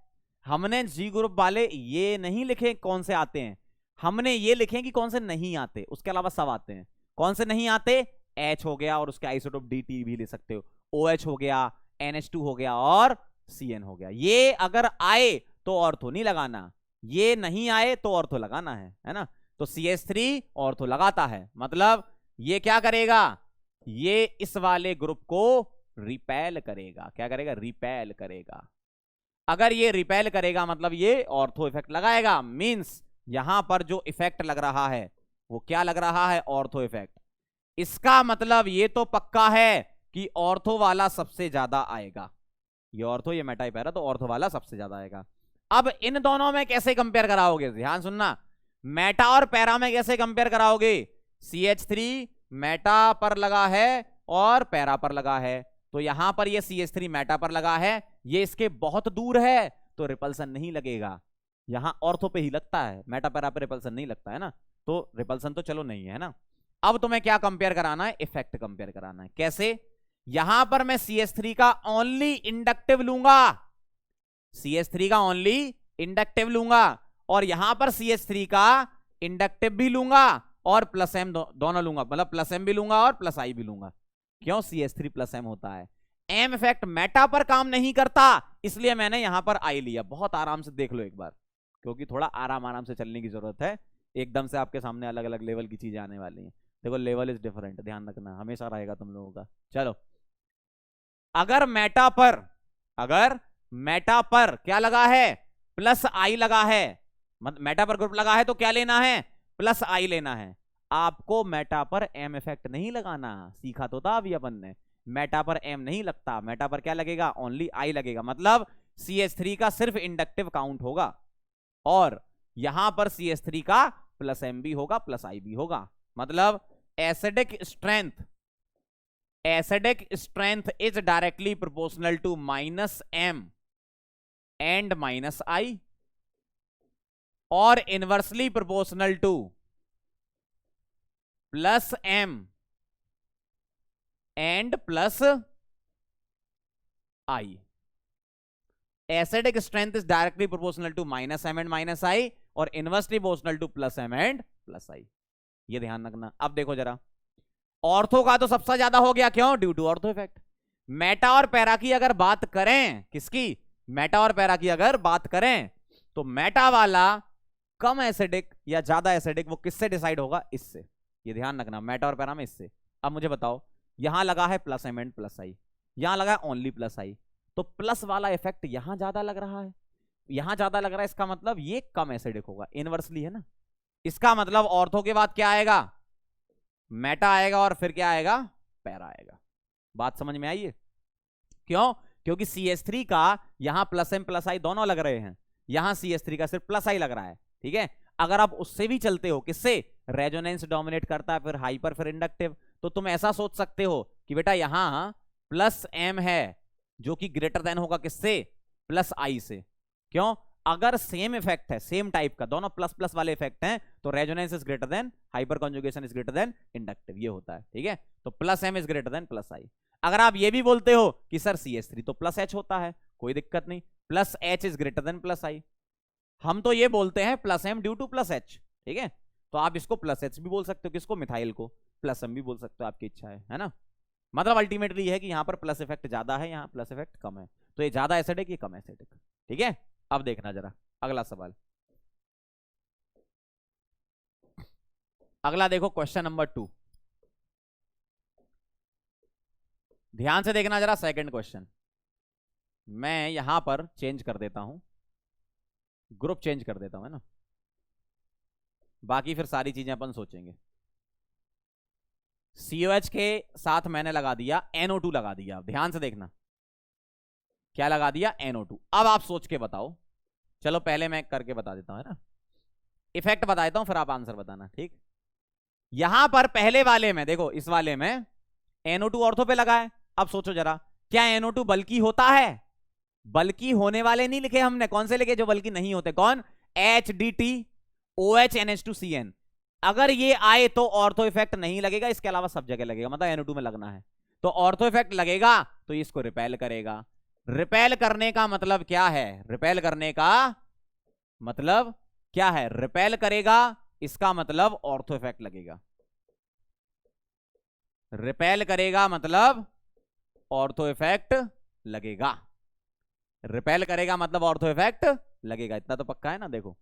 हमने G ग्रुप वाले ये नहीं लिखे कौन से आते हैं, हमने ये लिखे कि कौन से नहीं आते, उसके अलावा सब आते हैं। कौन से नहीं आते? H हो गया और उसके आइसोटोप DT भी ले सकते हो, OH हो गया, NH2 हो गया और CN हो गया। ये अगर आए तो ऑर्थो नहीं लगाना, ये नहीं आए तो ऑर्थो लगाना है ना। तो CH3 ऑर्थो लगाता है, मतलब ये क्या करेगा? ये इस वाले ग्रुप को रिपेल करेगा। क्या करेगा? रिपेल करेगा। अगर ये रिपेल करेगा मतलब ये ऑर्थो इफेक्ट लगाएगा। मींस यहां पर जो इफेक्ट लग रहा है वो क्या लग रहा है? Ortho effect. इसका मतलब ये तो पक्का है कि ऑर्थो वाला सबसे ज्यादा आएगा। ये ऑर्थो ये मेटा पैरा, तो ऑर्थो वाला सबसे ज्यादा आएगा। अब इन दोनों में कैसे कंपेयर कराओगे, ध्यान सुनना, मेटा और पैरा में कैसे कंपेयर कराओगे। CH3 मेटा पर लगा है और पैरा पर लगा है, तो यहां पर ये CH3 मेटा पर लगा है, ये इसके बहुत दूर है, तो रिपल्सन नहीं लगेगा। यहां ऑर्थो पे ही लगता है, मेटा पैरा पे रिपल्सन नहीं लगता है ना, तो रिपल्सन तो चलो नहीं है ना। अब तुम्हें क्या कंपेयर कराना है, इफेक्ट कंपेयर कराना है। कैसे, यहां पर मैं CH3 का ओनली इंडक्टिव लूंगा, CH3 का ओनली इंडक्टिव लूंगा, और यहां पर CH3 का इंडक्टिव भी लूंगा और प्लस एम दोनों लूंगा, मतलब प्लस एम भी लूंगा और प्लस आई भी लूंगा। क्यों, CH3 प्लस एम होता है। एम इफेक्ट मेटा पर काम नहीं करता, इसलिए मैंने यहां पर आई लिया। बहुत आराम से देख लो एक बार, क्योंकि थोड़ा आराम आराम से चलने की जरूरत है, एकदम से आपके सामने अलग अलग लेवल की चीजें आने वाली हैं। देखो लेवल इज डिफरेंट, ध्यान रखना, हमेशा रहेगा तुम लोगों का। चलो, अगर मेटा पर क्या लगा है, प्लस आई लगा है, मतलब मेटा पर ग्रुप लगा है, तो क्या लेना है, प्लस आई लेना है। आपको मेटा पर एम इफेक्ट नहीं लगाना, सीखा तो था अभी अपन ने, मेटा पर एम नहीं लगता, मेटा पर क्या लगेगा, ओनली आई लगेगा। मतलब CH3 का सिर्फ इंडक्टिव काउंट होगा, और यहां पर CH3 का प्लस एम भी होगा प्लस आई भी होगा। मतलब acidic strength is directly proportional to -m and -i, और inversely proportional to +m and +i। Acidic strength is directly proportional to -m and -i, और inversely proportional to +m and +i। ये ध्यान रखना। अब देखो जरा, ऑर्थो का तो सबसे ज्यादा हो गया, क्यों, due to ortho effect. Meta और पैरा की अगर बात करें, किसकी, मेटा और पैरा की अगर बात करें, तो मेटा वाला कम एसिडिक या ज्यादा एसिडिक, वो किससे डिसाइड होगा, इससे। ये ध्यान रखना, मेटा और पैरा में इससे। अब मुझे बताओ, यहां लगा है +m एंड +i, यहां लगा है ओनली +i, तो प्लस वाला इफेक्ट यहां ज्यादा लग रहा है, यहां ज्यादा लग रहा है, इसका मतलब ये कम एसिडिक होगा, इनवर्सली है ना। इसका मतलब ऑर्थो के बाद क्या आएगा, मेटा आएगा, और फिर क्या आएगा, पैरा आएगा। बात समझ में आई है, क्यों, क्योंकि CH3 का यहां +m +i दोनों लग रहे हैं, यहां CH3 का सिर्फ +i लग रहा है, ठीक है। अगर आप उससे भी चलते हो, किससे, रेजोनेंस डोमिनेट करता है, फिर हाइपर, फिर इंडक्टिव, तो तुम ऐसा सोच सकते हो कि बेटा यहां +m है, जो कि ग्रेटर देन होगा किससे, +i से। क्यों, अगर सेम इफेक्ट है, सेम टाइप का, दोनों प्लस प्लस वाले इफेक्ट हैं, तो resonance is greater then hyper conjugation is greater then inductive, ये होता है, ठीक है। तो +m is greater then +i। अगर आप ये भी बोलते हो कि सर CH3 तो +h होता है, कोई दिक्कत नहीं, +h is greater then +i। हम तो ये बोलते हैं +m ड्यू टू +h, ठीक है। तो आप इसको +h भी बोल सकते हो, किसको, मिथाइल को, +m भी बोल सकते हो, आपकी इच्छा है ना। मतलब अल्टीमेटली ये है कि यहां पर प्लस इफेक्ट ज्यादा है, यहां प्लस इफेक्ट कम है, तो ये ज्यादा एसिडिक, ये कम एसिडिक, ठीक है। अब देखना जरा अगला सवाल, अगला देखो क्वेश्चन नंबर 2, ध्यान से देखना जरा। सेकंड क्वेश्चन मैं यहां पर चेंज कर देता हूं, ग्रुप चेंज कर देता हूं, है ना, बाकी फिर सारी चीजें अपन सोचेंगे। COH के साथ मैंने लगा दिया NO2 लगा दिया, ध्यान से देखना, क्या लगा दिया, NO2। अब आप सोच के बताओ, चलो पहले मैं करके बता देता हूं, है ना, इफेक्ट बता देता हूं, फिर आप आंसर बताना, ठीक। यहां पर पहले वाले में देखो, इस वाले में NO2 ऑर्थो पे लगा है। अब सोचो जरा, क्या NO2 बल्कि होता है, बल्कि होने वाले नहीं लिखे हमने, कौन से लिखे, जो बल्कि नहीं होते, कौन, HDT OH NH2CN। अगर ये आए तो ऑर्थो इफेक्ट नहीं लगेगा, इसके अलावा सब जगह लगेगा, मतलब NO2 में लगना है तो ऑर्थो इफेक्ट लगेगा, तो इसको रिपेल करेगा। रिपेल करने का मतलब क्या है, रिपेल करने का मतलब क्या है, रिपेल करेगा, इसका मतलब ऑर्थो इफेक्ट लगेगा। रिपेल करेगा मतलब ऑर्थो इफेक्ट लगेगा, रिपेल करेगा मतलब ऑर्थो इफेक्ट लगेगा, इतना तो पक्का है ना। देखो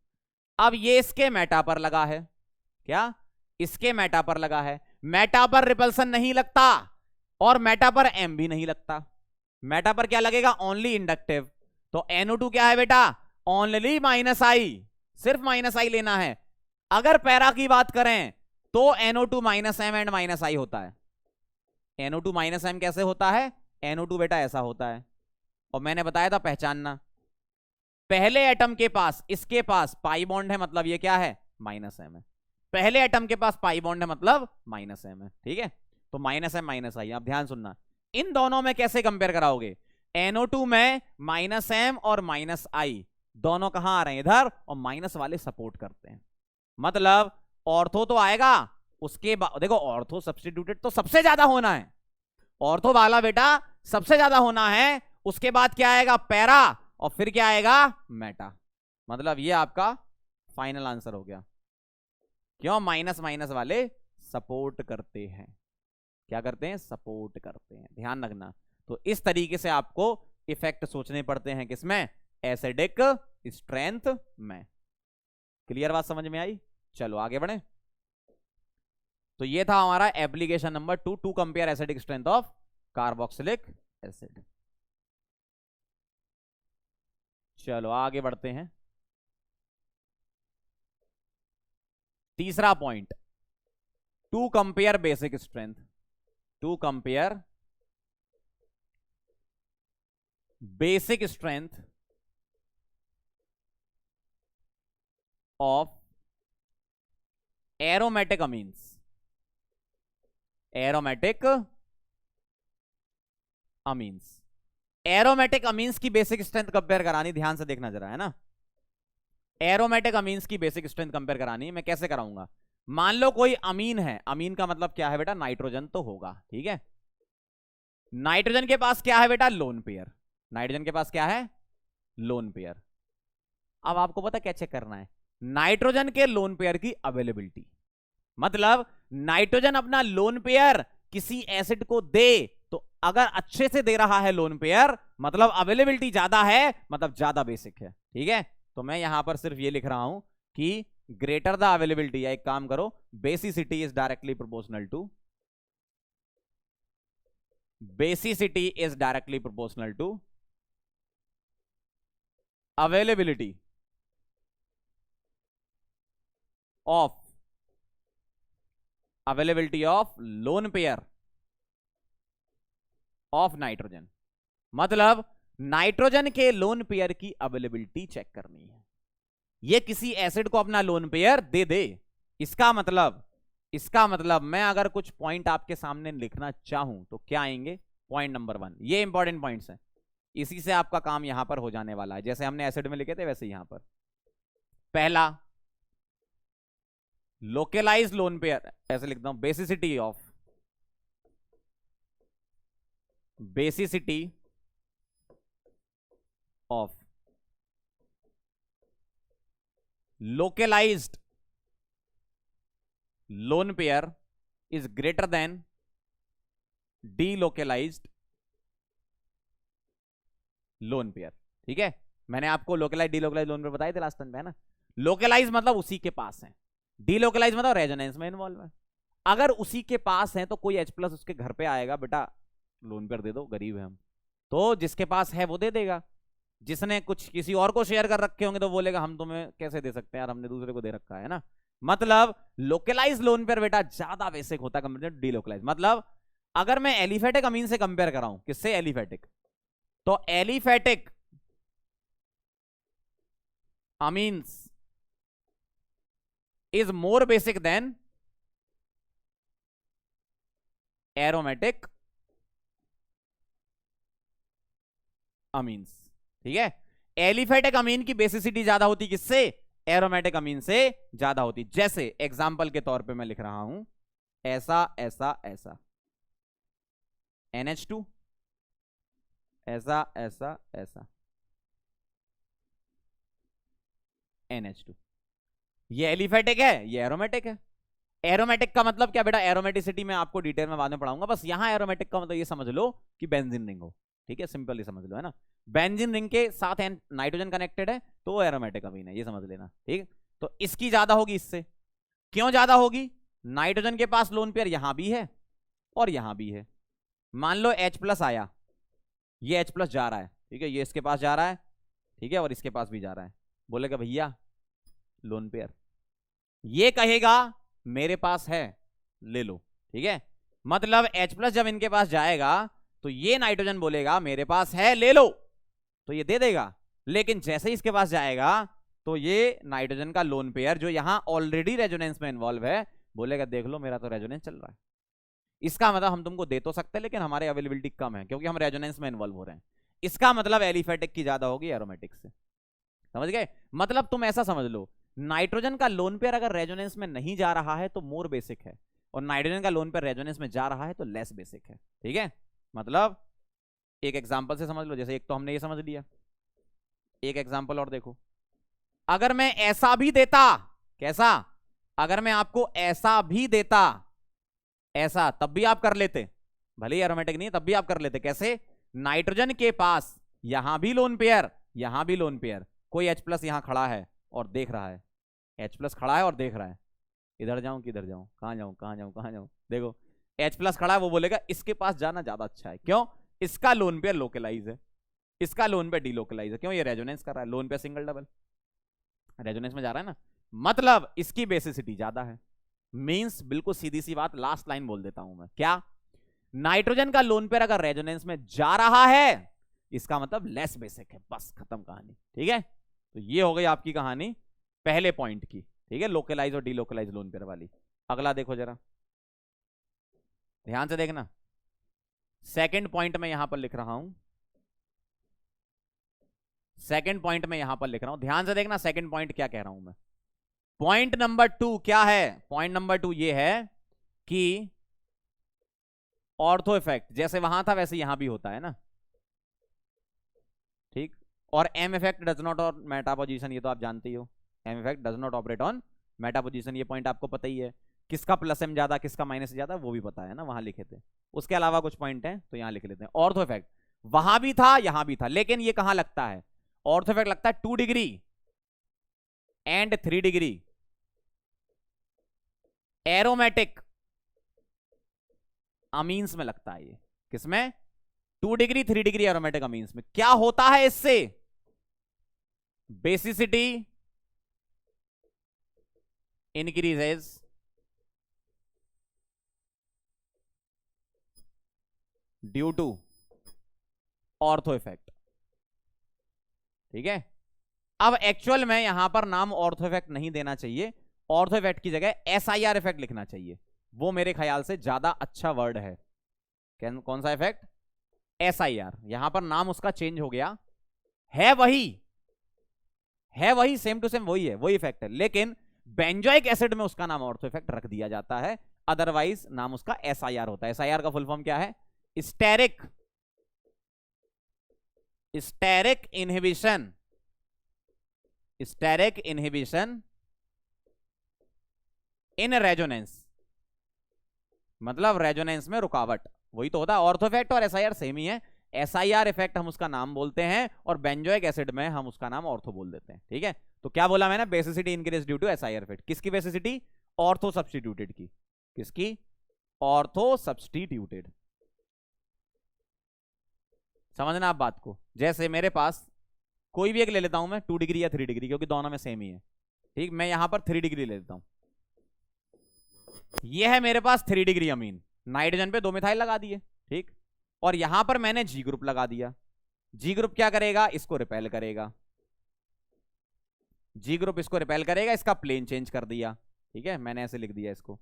अब ये इसके मेटा पर लगा है, क्या, इसके मेटा पर लगा है, मेटा पर रिपल्सन नहीं लगता और मेटा पर एम भी नहीं लगता। मेटा पर क्या लगेगा, ओनली इंडक्टिव, तो NO2 क्या है बेटा, ओनली -i, सिर्फ -i लेना है। अगर पैरा की बात करें तो NO2 minus M and minus I होता है। NO2 माइनस एम कैसे होता है? NO2 बेटा ऐसा होता है, और मैंने बताया था पहचानना। पहले एटम के पास, इसके पास पाई बॉन्ड है, मतलब ये क्या है? माइनस एम है। पहले एटम के पास पाई बॉन्ड है, मतलब माइनस एम है। ठीक है, तो माइनस एम माइनस आई। आप ध्यान सुनना, इन दोनों में कैसे कंपेयर कराओगे? NO2 में माइनस एम और माइनस आई दोनों कहां आ रहे हैं? इधर, और माइनस वाले सपोर्ट करते हैं, मतलब ऑर्थो तो आएगा। उसके बाद देखो, ऑर्थो सब्स्टिट्यूटेड तो सबसे ज्यादा होना है, ऑर्थो वाला बेटा सबसे ज्यादा होना है। उसके बाद क्या आएगा? पैरा, और फिर क्या आएगा? मेटा। मतलब ये आपका फाइनल आंसर हो गया। क्यों? माइनस माइनस वाले सपोर्ट करते हैं। क्या करते हैं? सपोर्ट करते हैं, ध्यान रखना। तो इस तरीके से आपको इफेक्ट सोचने पड़ते हैं, किसमें? एसिडिक स्ट्रेंथ में। क्लियर बात समझ में आई? चलो आगे बढ़े। तो ये था हमारा application number 2, to compare acidic strength of carboxylic acid. चलो आगे बढ़ते हैं। तीसरा point, to compare basic strength. To compare basic strength of aromatic amines. Aromatic amines, aromatic amines की बेसिक स्ट्रेंथ कंपेयर करानी, ध्यान से देखना जरा, है ना। एरोमेटिक अमीन्स की बेसिक स्ट्रेंथ कंपेयर करानी, मैं कैसे कराऊंगा? मान लो कोई अमीन है, अमीन का मतलब क्या है बेटा? नाइट्रोजन तो होगा, ठीक है। नाइट्रोजन के पास क्या है बेटा? Lone pair. नाइट्रोजन के पास क्या है? Lone pair. अब आपको पता क्या चेक करना है? नाइट्रोजन के लोन पेयर की अवेलेबिलिटी। मतलब नाइट्रोजन अपना लोन पेयर किसी एसिड को दे, तो अगर अच्छे से दे रहा है लोन पेयर, मतलब अवेलेबिलिटी ज्यादा है, मतलब ज्यादा बेसिक है, ठीक है। तो मैं यहां पर सिर्फ ये लिख रहा हूं कि ग्रेटर द अवेलेबिलिटी, या एक काम करो, basicity is directly proportional to, basicity is directly proportional to availability of lone pair of nitrogen. मतलब नाइट्रोजन के लोन पेयर की अवेलेबिलिटी चेक करनी है। ये किसी एसिड को अपना लोन पेयर दे दे, इसका मतलब मैं अगर कुछ पॉइंट आपके सामने लिखना चाहूं तो क्या आएंगे? पॉइंट नंबर 1, ये इंपॉर्टेंट पॉइंट्स हैं, इसी से आपका काम यहां पर हो जाने वाला है। जैसे हमने एसिड में लिखे थे वैसे यहां पर पहला लोकलाइज लोन पेयर, ऐसे लिखता हूं, basicity of localized lone pair is greater than delocalized lone pair। ठीक है, मैंने आपको लोकलाइज डीलोकलाइज लोन पेयर बताए थे लास्ट टाइम, है ना। लोकलाइज मतलब उसी के पास है, डीलोकलाइज मतलब रेजोनेंस में इन्वॉल्व है। अगर उसी के पास है तो कोई H+ उसके घर पे आएगा, बेटा लोन पेयर दे दो, गरीब है हम, तो जिसके पास है वो दे देगा। जिसने कुछ किसी और को शेयर कर रखे होंगे तो बोलेगा हम तुम्हें कैसे दे सकते हैं यार, हमने दूसरे को दे रखा है ना। मतलब लोकलाइज लोन पेयर बेटा ज्यादा बेसिक होता है कंपेयर टू डीलोकलाइज। मतलब अगर मैं एलिफेटिक अमीन से कंपेयर कराऊं, किससे? एलिफेटिक, तो aliphatic amines is more basic than aromatic amines. ठीक है, एलिफेटिक अमीन की बेसिसिटी ज्यादा होती किससे? एरोमेटिक अमीन से ज्यादा होती। जैसे एग्जांपल के तौर पे मैं लिख रहा हूं, ऐसा ऐसा ऐसा NH2, ऐसा ऐसा ऐसा NH2। ये एलिफेटिक है, ये एरोमेटिक है। एरोमेटिक का मतलब क्या बेटा? एरोमेटिसिटी में आपको डिटेल में बाद में पढ़ाऊंगा, बस यहां एरोमेटिक का मतलब ये समझ लो कि बेंजीन रिंग हो। ठीक है, सिंपली समझ लो, है ना। बेंजीन रिंग के साथ नाइट्रोजन कनेक्टेड है तो वो एरोमेटिक अमीन है, ये समझ लेना। ठीक, तो इसकी ज्यादा होगी इससे। क्यों ज्यादा होगी? नाइट्रोजन के पास लोन पेयर यहां भी है और यहां भी है। मान लो H+ आया, ये H+ जा रहा है, ठीक है, ये इसके पास जा रहा है, ठीक है, और इसके पास भी जा रहा है। बोलेगा भैया लोन पेयर, ये कहेगा मेरे पास है, ले लो। ठीक है, मतलब H+ जब इनके पास जाएगा तो ये नाइट्रोजन बोलेगा मेरे पास है, ले लो, तो ये दे देगा। लेकिन जैसे ही इसके पास जाएगा तो ये नाइट्रोजन का लोन पेयर जो यहां ऑलरेडी रेजोनेंस में इन्वॉल्व है बोलेगा देख लो मेरा तो रेजोनेंस चल रहा है। इसका मतलब हम तुमको दे तो सकते हैं लेकिन हमारी अवेलेबिलिटी कम है क्योंकि हम रेजोनेंस में इन्वॉल्व हो रहे हैं। इसका मतलब एलिफेटिक की ज्यादा होगी एरोमेटिक से। समझ गए? मतलब तुम ऐसा समझ लो, नाइट्रोजन का लोन पेयर अगर रेजोनेंस में नहीं जा रहा है तो मोर बेसिक है, और नाइट्रोजन का लोन पेयर रेजोनेंस में जा रहा है तो लेस बेसिक है। ठीक है, मतलब एक एग्जांपल से समझ लो। जैसे एक तो हमने ये समझ लिया, एक एग्जांपल और देखो। अगर मैं ऐसा भी देता, कैसा? अगर मैं आपको ऐसा भी देता, ऐसा, तब भी आप कर लेते, भले ही एरोमेटिक नहीं है तब भी आप कर लेते। कैसे? नाइट्रोजन के पास यहां भी लोन पेयर, यहां भी लोन पेयर, कोई H+ यहां खड़ा है और देख रहा है, H+ खड़ा है और देख रहा है, इधर जाऊं किधर जाऊं, कहां जाऊं कहां जाऊं कहां जाऊं। देखो H+ खड़ा है, वो बोलेगा इसके पास जाना ज्यादा अच्छा है। क्यों? इसका लोन पेयर लोकलाइज है, इसका लोन पेयर डीलोकलाइज है। क्यों? ये रेजोनेंस कर रहा है, lone pair single double resonance में जा रहा है ना, मतलब इसकी बेसिसिटी ज्यादा है। मींस बिल्कुल सीधी सी बात, लास्ट लाइन बोल देता हूं मैं, क्या? नाइट्रोजन का लोन पेयर अगर रेजोनेंस में जा रहा है इसका मतलब लेस बेसिक है, बस खत्म कहानी। ठीक है, तो ये हो गई आपकी कहानी पहले पॉइंट की। ठीक है, लोकलाइज और डीलोकलाइज लोन पेयर वाली। अगला देखो जरा, ध्यान से देखना। सेकंड पॉइंट में यहां पर लिख रहा हूं, सेकंड पॉइंट में यहां पर लिख रहा हूं, ध्यान से देखना। सेकंड पॉइंट क्या कह रहा हूं मैं? पॉइंट नंबर 2 क्या है? पॉइंट नंबर 2 ये है कि ऑर्थो इफेक्ट जैसे वहां था वैसे यहां भी होता है ना। ठीक, और M effect does not on meta position, ये तो आप जानते ही हो। M effect does not operate on meta position, ये पॉइंट आपको पता ही है। किसका प्लस एम ज्यादा किसका माइनस ज्यादा वो भी पता है ना, वहां लिखे थे। उसके अलावा कुछ पॉइंट है तो यहां लिख लेते हैं। ऑर्थो इफेक्ट वहां भी था यहां भी था, लेकिन ये कहां लगता है? ऑर्थो इफेक्ट लगता है 2 degree and 3 degree aromatic amines में लगता है। ये किसमें? 2 डिग्री 3 डिग्री एरोमेटिक अमीन्स में। क्या होता है इससे? Basicity increases, due to ortho effect. ठीक है, अब एक्चुअल में यहां पर नाम ऑर्थो इफेक्ट नहीं देना चाहिए, ऑर्थो इफेक्ट की जगह SIR इफेक्ट लिखना चाहिए। वो मेरे ख्याल से ज्यादा अच्छा वर्ड है। कौन सा इफेक्ट? SIR। यहां पर नाम उसका चेंज हो गया, है वही सेम टू सेम वही है, वही इफेक्ट है, लेकिन बेंजोइक एसिड में उसका नाम ऑर्थो इफेक्ट रख दिया जाता है, अदरवाइज नाम उसका SIR होता है। SIR का फुल फॉर्म क्या है? Steric inhibition, steric inhibition in resonance, मतलब रेजोनेंस में रुकावट, वही तो होता है। ऑर्थो इफेक्ट और SIR सेम ही है। SIR इफेक्ट हम उसका नाम बोलते हैं और बेंजोइक एसिड में हम उसका नाम ऑर्थो बोल देते हैं। ठीक है, तो क्या बोला मैंने? Basicity increase due to SIR effect. किसकी बेसिसिटी? ऑर्थो सब्स्टिट्यूटेड की। किसकी? Ortho substituted. समझना आप बात को। जैसे मेरे पास कोई भी एक ले लेता हूं मैं, 2 डिग्री या 3 डिग्री, क्योंकि दोनों में सेम ही है। ठीक, मैं यहां पर 3 डिग्री ले लेता हूं। यह है मेरे पास 3 डिग्री अमीन, नाइट्रोजन पे 2 मिथाइल लगा दिए। ठीक, और यहां पर मैंने G ग्रुप लगा दिया। G ग्रुप क्या करेगा? इसको रिपेल करेगा। G ग्रुप इसको रिपेल करेगा, इसका प्लेन चेंज कर दिया। ठीक है, मैंने ऐसे लिख दिया इसको,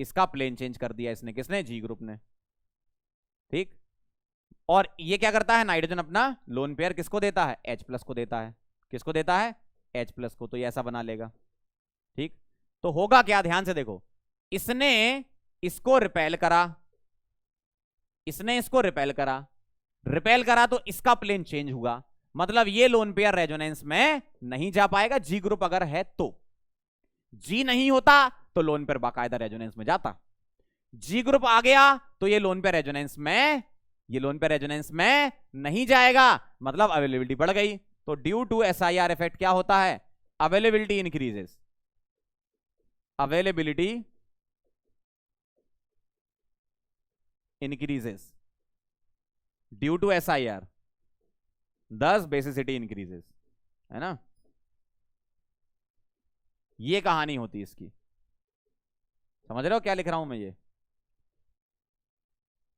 इसका प्लेन चेंज कर दिया इसने, किसने? G ग्रुप ने। ठीक, और ये क्या करता है? नाइट्रोजन अपना लोन पेयर किसको देता है? H+ को देता है। किसको देता है? H+ को। तो ये ऐसा बना लेगा। ठीक, तो होगा क्या? ध्यान से देखो, इसने इसको रिपेल करा, इसने इसको रिपेल करा, रिपेल करा तो इसका प्लेन चेंज हुआ, मतलब ये लोन पेयर रेजोनेंस में नहीं जा पाएगा। G ग्रुप अगर है तो, G नहीं होता तो लोन पेयर बाकायदा रेजोनेंस में जाता। G ग्रुप आ गया तो ये लोन पेयर रेजोनेंस में, ये लोन पेयर रेजोनेंस में नहीं जाएगा, मतलब अवेलेबिलिटी बढ़ गई। तो ड्यू टू SIR इफेक्ट क्या होता है? Availability increases, availability increases due to SIR, thus basicity increases, है ना। ये कहानी होती है इसकी। समझ रहे हो क्या लिख रहा हूं मैं ये?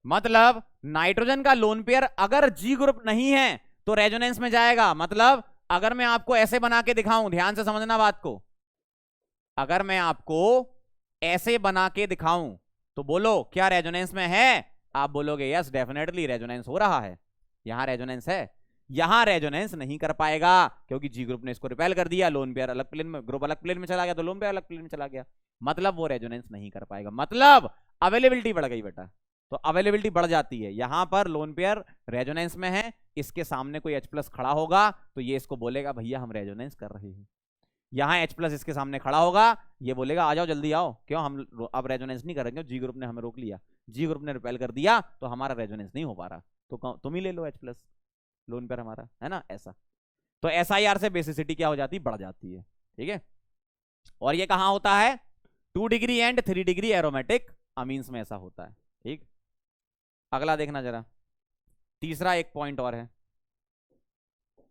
मतलब नाइट्रोजन का लोन पेयर अगर जी ग्रुप नहीं है तो रेजोनेंस में जाएगा। मतलब अगर मैं आपको ऐसे बना के दिखाऊं, ध्यान से समझना बात को, अगर मैं आपको ऐसे बना के दिखाऊं तो बोलो क्या रेजोनेंस में है? आप बोलोगे यस डेफिनेटली रेजोनेंस हो रहा है, यहां रेजोनेंस है। यहां रेजोनेंस नहीं कर पाएगा क्योंकि जी ग्रुप ने इसको रिपेल कर दिया, लोन पेयर अलग प्लेन में, ग्रुप अलग प्लेन में चला गया तो लोन पेयर अलग प्लेन में चला गया। मतलब वो रेजोनेंस नहीं कर पाएगा। मतलब अवेलेबिलिटी बढ़ गई बेटा, तो अवेलेबिलिटी बढ़ जाती है। यहां पर लोन पेयर रेजोनेंस में है, इसके सामने कोई H+ खड़ा होगा तो ये इसको बोलेगा भैया हम रेजोनेंस कर रहे हैं। यहां H+ इसके सामने खड़ा होगा, ये बोलेगा आ जाओ जल्दी आओ, क्यों हम अब रेजोनेंस नहीं करेंगे, जी ग्रुप ने हमें रोक लिया, जी ग्रुप ने रिपेल कर दिया तो हमारा रेजोनेंस नहीं हो पा रहा, तो तुम ही ले लो H+ लोन पेयर हमारा, है ना ऐसा। तो SIR से बेसिसिटी क्या हो जाती, बढ़ जाती है। ठीक है, और ये कहां होता है? 2 degree and 3 degree aromatic amines में ऐसा होता है। ठीक, अगला देखना जरा, तीसरा एक पॉइंट और है,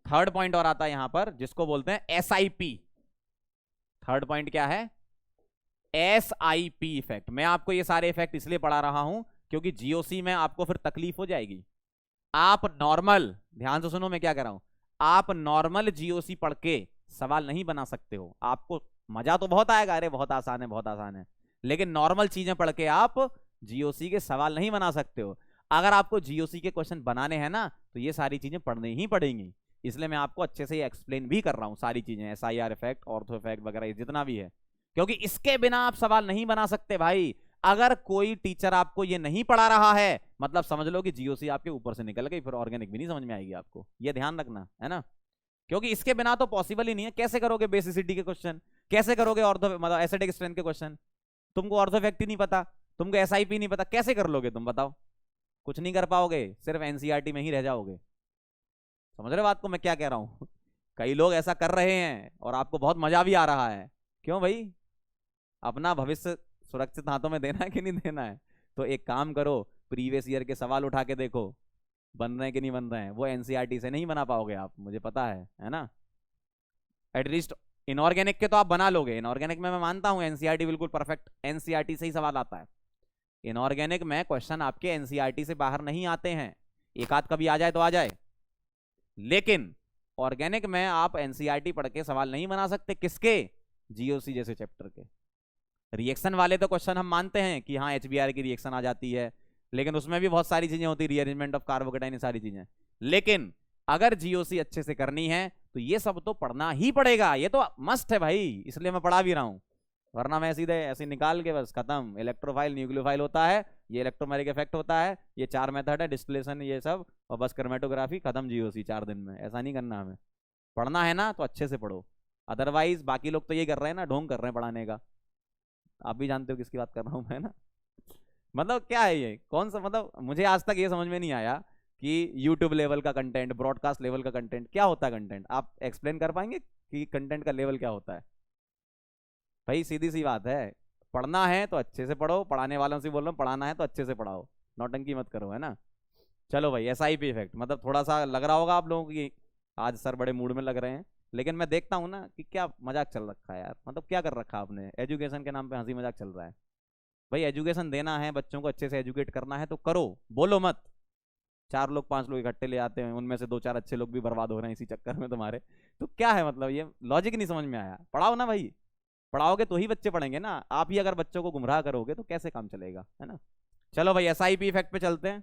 थर्ड पॉइंट और आता है यहां पर जिसको बोलते हैं SIP। थर्ड पॉइंट क्या है? SIP effect. मैं आपको ये सारे इफेक्ट इसलिए पढ़ा रहा हूं क्योंकि GOC में आपको फिर तकलीफ हो जाएगी। आप नॉर्मल, ध्यान से सुनो मैं क्या कह रहा हूं, आप नॉर्मल GOC पढ़ के सवाल नहीं बना सकते हो। आपको मजा तो बहुत आएगा, अरे बहुत आसान है बहुत आसान है, लेकिन नॉर्मल चीजें पढ़ के आप GOC के सवाल नहीं बना सकते हो। अगर आपको GOC के क्वेश्चन बनाने हैं ना तो ये सारी चीजें पढ़नी ही पड़ेंगी। इसलिए मैं आपको अच्छे से एक्सप्लेन भी कर रहा हूं सारी चीजें, SIR इफेक्ट, ऑर्थो इफेक्ट वगैरह जितना भी है, क्योंकि इसके बिना आप सवाल नहीं बना सकते भाई। अगर कोई टीचर आपको ये नहीं पढ़ा रहा है मतलब समझ लो कि GOC आपके ऊपर से निकल गई, फिर ऑर्गेनिक भी नहीं समझ में आएगी आपको, ये ध्यान रखना है ना, क्योंकि इसके बिना तो पॉसिबल ही नहीं है। कैसे करोगे बेसिसिटी के क्वेश्चन, कैसे करोगे ऑर्थो मतलब एसिडिक स्ट्रेंथ के क्वेश्चन? तुमको ऑर्थो इफेक्ट ही नहीं पता, तुमको SIP नहीं पता, कैसे कर लोगे तुम बताओ? कुछ नहीं कर पाओगे, सिर्फ NCERT में ही रह जाओगे। समझ रहे बात को मैं क्या कह रहा हूं? कई लोग ऐसा कर रहे हैं और आपको बहुत मजा भी आ रहा है। क्यों भाई? अपना भविष्य सुरक्षित हाथों में देना है कि नहीं देना है? तो एक काम करो, प्रीवियस ईयर के सवाल उठा के देखो बन रहे हैं कि नहीं बन रहे हैं। वो NCERT से नहीं बना पाओगे आप, मुझे पता है ना। एटलीस्ट इनऑर्गेनिक के तो आप बना लोगे, इनऑर्गेनिक में मैं मानता हूं NCERT बिल्कुल परफेक्ट, NCERT से ही सवाल आता है। इनऑर्गेनिक में क्वेश्चन आपके NCERT से बाहर नहीं आते हैं, एक आध कभी आ जाए तो आ जाए, लेकिन ऑर्गेनिक में आप NCERT पढ़ के सवाल नहीं बना सकते। किसके? GOC जैसे चैप्टर के। रिएक्शन वाले तो क्वेश्चन हम मानते हैं कि हाँ HBr की रिएक्शन आ जाती है, लेकिन उसमें भी बहुत सारी चीजें होती है, रीअरेंजमेंट ऑफ कार्बोकेटाइन, सारी चीजें। लेकिन अगर GOC अच्छे से करनी है तो ये सब तो पढ़ना ही पड़ेगा, ये तो मस्ट है भाई, इसलिए मैं पढ़ा भी रहा हूं। वरना मैं सीधे ऐसे निकाल के बस खत्म, इलेक्ट्रोफाइल न्यूक्लियोफाइल होता है, ये इलेक्ट्रोमेरिक इफेक्ट होता है, ये 4 मेथड है, डिस्टिलेशन ये सब, और बस क्रोमेटोग्राफी, खत्म GOC 4 दिन में। ऐसा नहीं करना हमें, पढ़ना है ना तो अच्छे से पढ़ो। अदरवाइज बाकी लोग तो ये कर रहे हैं ना, ढोंग कर रहे हैं पढ़ाने का। आप भी जानते हो किसकी बात कर रहा हूं मैं ना। मतलब क्या है ये, कौन सा, मतलब मुझे आज तक ये समझ में नहीं आया कि YouTube लेवल का कंटेंट, ब्रॉडकास्ट लेवल का कंटेंट क्या होता है। कंटेंट आप एक्सप्लेन कर पाएंगे कि कंटेंट का लेवल क्या होता है? भाई सीधी सी बात है, पढ़ना है तो अच्छे से पढ़ो, पढ़ाने वालों से बोल रहा हूँ पढ़ाना है तो अच्छे से पढ़ाओ, नौटंकी मत करो, है ना। चलो भाई, SIP इफेक्ट मतलब थोड़ा सा लग रहा होगा आप लोगों की आज सर बड़े मूड में लग रहे हैं, लेकिन मैं देखता हूँ ना कि क्या मजाक चल रखा है यार, मतलब क्या कर रखा आपने, एजुकेशन के नाम पे हंसी मजाक चल रहा है। भाई एजुकेशन देना है, बच्चों को अच्छे से एजुकेट करना है तो करो, बोलो मत। 4 लोग 5 लोग इकट्ठे ले आते हैं, उनमें से 2-4 अच्छे लोग भी बर्बाद हो रहे हैं इसी चक्कर में तुम्हारे, तो क्या है मतलब, ये लॉजिक नहीं समझ में आया। पढ़ाओ ना भाई, पढ़ाओगे तो ही बच्चे पढ़ेंगे ना, आप ही अगर बच्चों को गुमराह करोगे तो कैसे काम चलेगा, है ना। चलो भाई SIP इफेक्ट पे चलते हैं।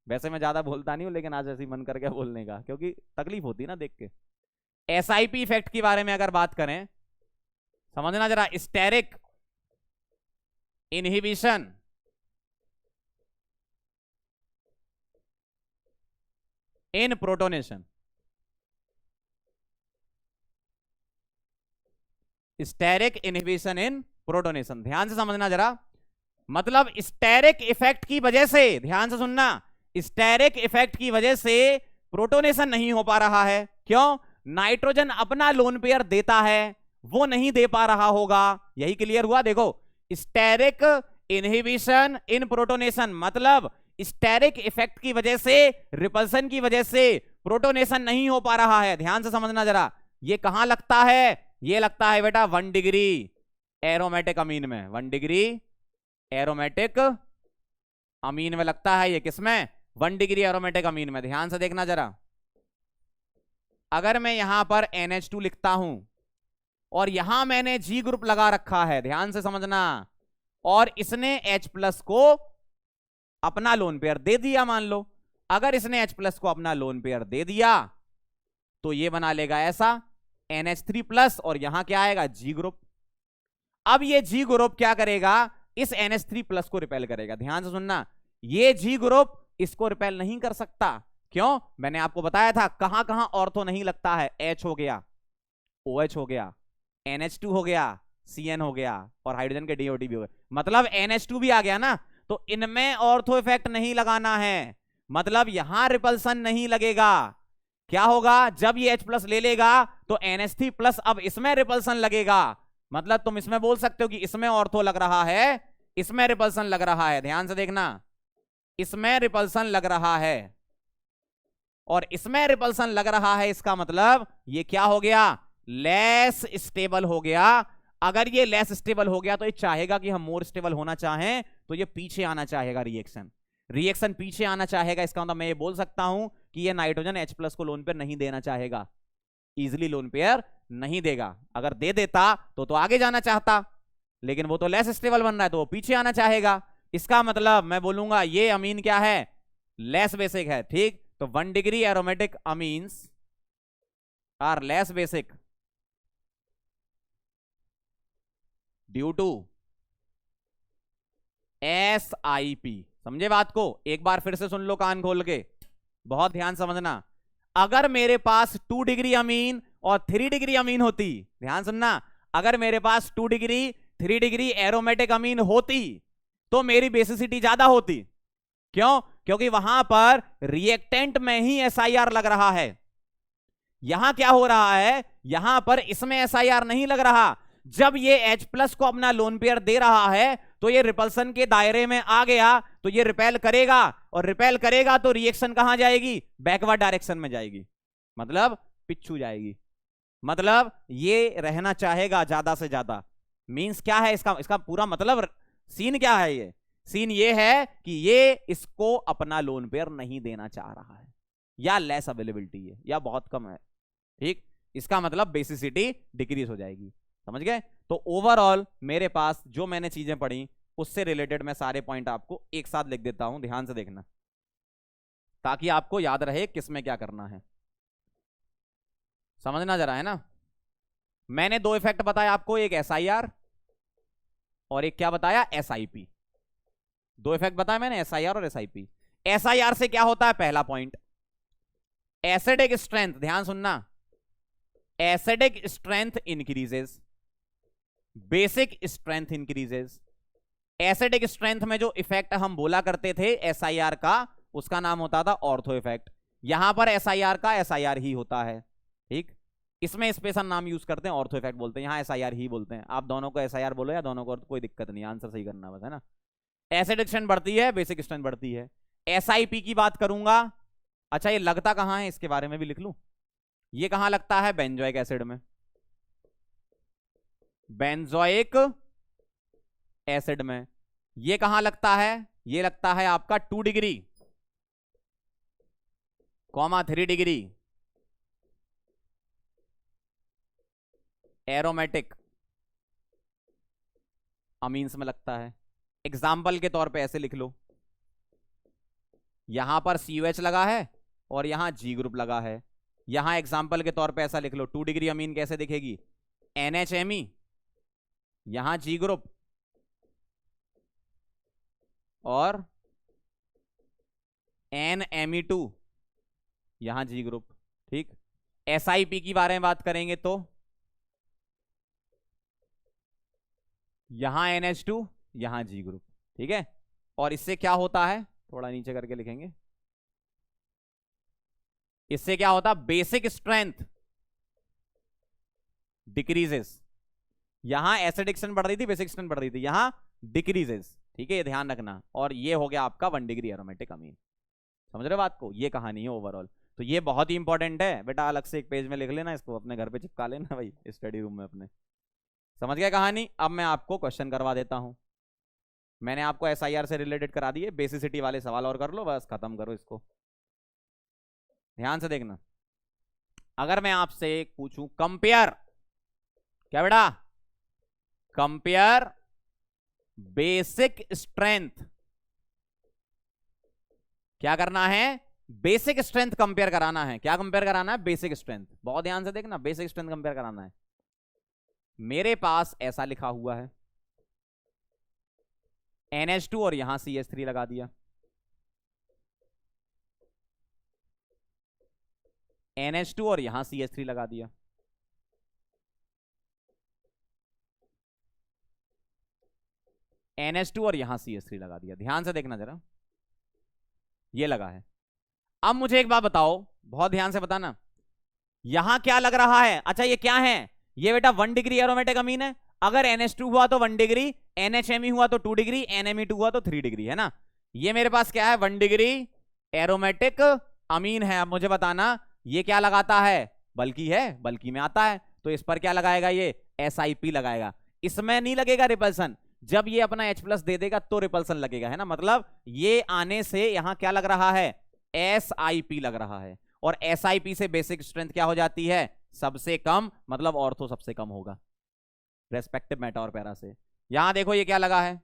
वैसे मैं ज्यादा बोलता नहीं हूँ, लेकिन आज ऐसे ही मन कर गया बोलने का, क्योंकि तकलीफ होती है ना देख के। SIP इफेक्ट के बारे में अगर बात करें, समझना जरा, स्टेरिक इनहिबिशन इन प्रोटोनेशन, स्टेरिक इनहिबिशन इन प्रोटोनेशन, ध्यान से समझना जरा। मतलब स्टेरिक इफेक्ट की वजह से, ध्यान से सुनना, स्टेरिक इफेक्ट की वजह से प्रोटोनेशन नहीं हो पा रहा है। क्यों? नाइट्रोजन अपना लोन पेयर देता है, वो नहीं दे पा रहा होगा। यही क्लियर हुआ? देखो, स्टेरिक इनहिबिशन इन प्रोटोनेशन मतलब स्टेरिक इफेक्ट की वजह से, रिपल्सन की वजह से प्रोटोनेशन नहीं हो पा रहा है। ध्यान से समझना जरा, ये कहां लगता है? ये लगता है बेटा 1 डिग्री एरोमेटिक अमीन में, 1 डिग्री एरोमेटिक अमीन में लगता है ये, किसमें? 1 डिग्री एरोमेटिक अमीन में। ध्यान से देखना जरा, अगर मैं यहां पर NH2 लिखता हूं और यहां मैंने G ग्रुप लगा रखा है, ध्यान से समझना, और इसने H+ को अपना लोन पेयर दे दिया, मान लो अगर इसने H+ को अपना लोन पेयर दे दिया तो ये बना लेगा ऐसा NH3+, और यहां क्या आएगा? G group. अब ये G ग्रुप क्या करेगा? इस NH3+ को रिपेल करेगा। ध्यान से सुनना, ये G ग्रुप इसको रिपेल नहीं कर सकता। क्यों? मैंने आपको बताया था कहां कहां ऑर्थो नहीं लगता है। H हो गया, OH हो गया, NH2 हो गया, CN हो गया, और हाइड्रोजन के DOT भी हो गया। मतलब NH2 भी आ गया ना, तो इनमें ऑर्थो इफेक्ट नहीं लगाना है, मतलब यहां रिपल्सन नहीं लगेगा। क्या होगा? जब ये H+ ले लेगा तो NH3+ अब इसमें रिपल्सन लगेगा। मतलब तुम इसमें बोल सकते हो कि इसमें ऑर्थो लग रहा है, इसमें रिपल्सन लग रहा है। ध्यान से देखना, इसमें रिपल्सन लग रहा है और इसमें रिपल्सन लग रहा है, इसका मतलब ये क्या हो गया? लेस स्टेबल हो गया। अगर ये लेस स्टेबल हो गया तो ये चाहेगा कि हम मोर स्टेबल होना चाहें, तो ये पीछे आना चाहेगा, रिएक्शन पीछे आना चाहेगा। इसका मतलब मैं ये बोल सकता हूं कि ये नाइट्रोजन H+ को लोन पेयर नहीं देना चाहेगा, इजिली लोन पेयर नहीं देगा। अगर दे देता तो आगे जाना चाहता, लेकिन वो तो लेस स्टेबल बन रहा है तो वो पीछे आना चाहेगा। इसका मतलब मैं बोलूंगा ये अमीन क्या है? लेस बेसिक है। ठीक, तो 1 degree aromatic amines are less basic due to SIP। समझे बात को? एक बार फिर से सुन लो कान खोल के, बहुत ध्यान समझना। अगर मेरे पास 2 डिग्री अमीन और 3 डिग्री अमीन होती, ध्यान सुनना, अगर मेरे पास 2 डिग्री 3 डिग्री एरोमेटिक अमीन होती तो मेरी बेसिसिटी ज्यादा होती। क्यों? क्योंकि वहां पर रिएक्टेंट में ही SIR लग रहा है। यहां क्या हो रहा है? यहां पर इसमें SIR नहीं लग रहा। जब ये H+ को अपना लोन पेयर दे रहा है तो ये रिपल्सन के दायरे में आ गया, तो ये रिपेल करेगा, और रिपेल करेगा तो रिएक्शन कहां जाएगी? बैकवर्ड डायरेक्शन में जाएगी, मतलब पिछू जाएगी। मतलब ये रहना चाहेगा ज्यादा से ज्यादा। मींस क्या है इसका पूरा मतलब, सीन क्या है? ये सीन ये है कि ये इसको अपना लोन पेयर नहीं देना चाह रहा है, या लेस अवेलेबिलिटी है, या बहुत कम है। ठीक, इसका मतलब बेसिसिटी डिक्रीज हो जाएगी। समझ गए? तो ओवरऑल मेरे पास जो मैंने चीजें पढ़ी उससे रिलेटेड मैं सारे पॉइंट आपको एक साथ लिख देता हूं, ध्यान से देखना, ताकि आपको याद रहे किसमें क्या करना है। समझना जरा, है ना? मैंने 2 इफेक्ट बताया आपको, एक SIR और एक क्या बताया? SIP। 2 इफेक्ट बताया मैंने, SIR और SIP। SIR से क्या होता है? पहला पॉइंट, एसिडिक स्ट्रेंथ। ध्यान सुनना, acidic strength increases, basic strength increases. Acidic strength में जो इफेक्ट हम बोला करते थे SIR का, उसका नाम होता था ऑर्थो इफेक्ट। यहां पर SIR का SIR ही होता है। ठीक, इसमें स्पेशल नाम यूज करते हैं, ऑर्थो इफेक्ट बोलते हैं, यहां SIR ही बोलते हैं। आप दोनों को SIR बोलो या दोनों को, कोई दिक्कत नहीं, आंसर सही करना बस, है ना? एसिडिक स्ट्रेंथ बढ़ती है, बेसिक स्ट्रेंथ बढ़ती है। SIP की बात करूंगा। अच्छा, ये लगता कहां है इसके बारे में भी लिख लूं। ये कहां लगता है? बेंजोइक एसिड में, बेंजोइक एसिड में। ये कहां लगता है? ये लगता है आपका 2 डिग्री, 3 डिग्री एरोमेटिक अमीन्स में लगता है। एग्जाम्पल के तौर पे ऐसे लिख लो, यहां पर COH लगा है और यहां G ग्रुप लगा है। यहां एग्जाम्पल के तौर पे ऐसा लिख लो, 2 डिग्री अमीन कैसे दिखेगी? NHMe, यहां G ग्रुप और NMe2, यहां G ग्रुप। ठीक, SIP की बारे में बात करेंगे तो यहां NH2, यहां G ग्रुप। ठीक है, और इससे क्या होता है? थोड़ा नीचे करके लिखेंगे। इससे क्या होता? Basic strength decreases. यहां एसिडिक स्ट्रेंथ बढ़ रही थी, बेसिक स्ट्रेंथ बढ़ रही थी, यहां डिक्रीजेस। ठीक है, ये ध्यान रखना। और ये हो गया आपका 1 डिग्री एरोमेटिक अमीन। समझ रहे बात को? ये कहानी है ओवरऑल। तो ये बहुत ही इंपॉर्टेंट है बेटा, अलग से एक पेज में लिख लेना, इसको अपने घर पे चिपका लेना भाई, स्टडी रूम में अपने। समझ गया कहानी? अब मैं आपको क्वेश्चन करवा देता हूं। मैंने आपको SIR से रिलेटेड करा दिए, बेसिसिटी वाले सवाल और कर लो, बस खत्म करो इसको। ध्यान से देखना, अगर मैं आपसे एक पूछूं कंपेयर, क्या बेटा, कंपेयर बेसिक स्ट्रेंथ, क्या करना है, बेसिक स्ट्रेंथ कंपेयर कराना है। क्या कंपेयर कराना है, बेसिक स्ट्रेंथ। बहुत ध्यान से देखना, बेसिक स्ट्रेंथ कंपेयर कराना है। मेरे पास ऐसा लिखा हुआ है NH2 और यहां CH3 लगा दिया, NH2 और यहां CH3 लगा दिया, NH2 और यहां CH3 लगा दिया। ध्यान से देखना जरा, ये लगा है। अब मुझे एक बात बताओ, बहुत ध्यान से बताना, यहां क्या लग रहा है। अच्छा ये क्या है, ये बेटा 1 डिग्री एरोमेटिक अमीन है। अगर NH2 हुआ तो 1 डिग्री, NHMe हुआ तो 2 डिग्री, NMe2 हुआ तो 3 डिग्री, है ना। ये मेरे पास क्या है, 1 डिग्री एरोमेटिक अमीन है। अब मुझे बताना ये क्या लगाता है, बल्कि है, बल्कि में आता है, तो इस पर क्या लगाएगा, ये SIP लगाएगा। इसमें नहीं लगेगा रिपल्सन, जब ये अपना H+ दे देगा तो रिपल्सन लगेगा, है ना। मतलब ये आने से यहां क्या लग रहा है, SIP लग रहा है। और SIP से बेसिक स्ट्रेंथ क्या हो जाती है, सबसे कम, मतलब ऑर्थो सबसे कम होगा रेस्पेक्टिव मेटा और पैरा से। यहां देखो ये क्या लगा है,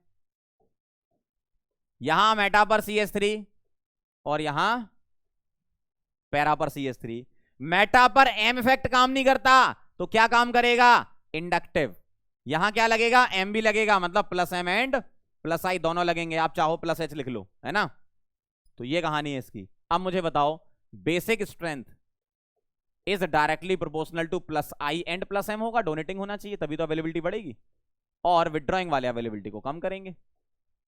यहां मेटा पर CH3 और यहां पैरा पर CH3। मेटा पर M इफेक्ट काम नहीं करता तो क्या काम करेगा, इंडक्टिव। यहां क्या लगेगा, M भी लगेगा, मतलब +M एंड +I दोनों लगेंगे। आप चाहो +H लिख लो, है ना। तो ये कहानी है इसकी। अब मुझे बताओ, basic strength is directly proportional to +I and +M होगा, डोनेटिंग होना चाहिए, तभी तो अवेलेबिलिटी बढ़ेगी। और विड्रॉइंग वाले अवेलेबिलिटी को कम करेंगे,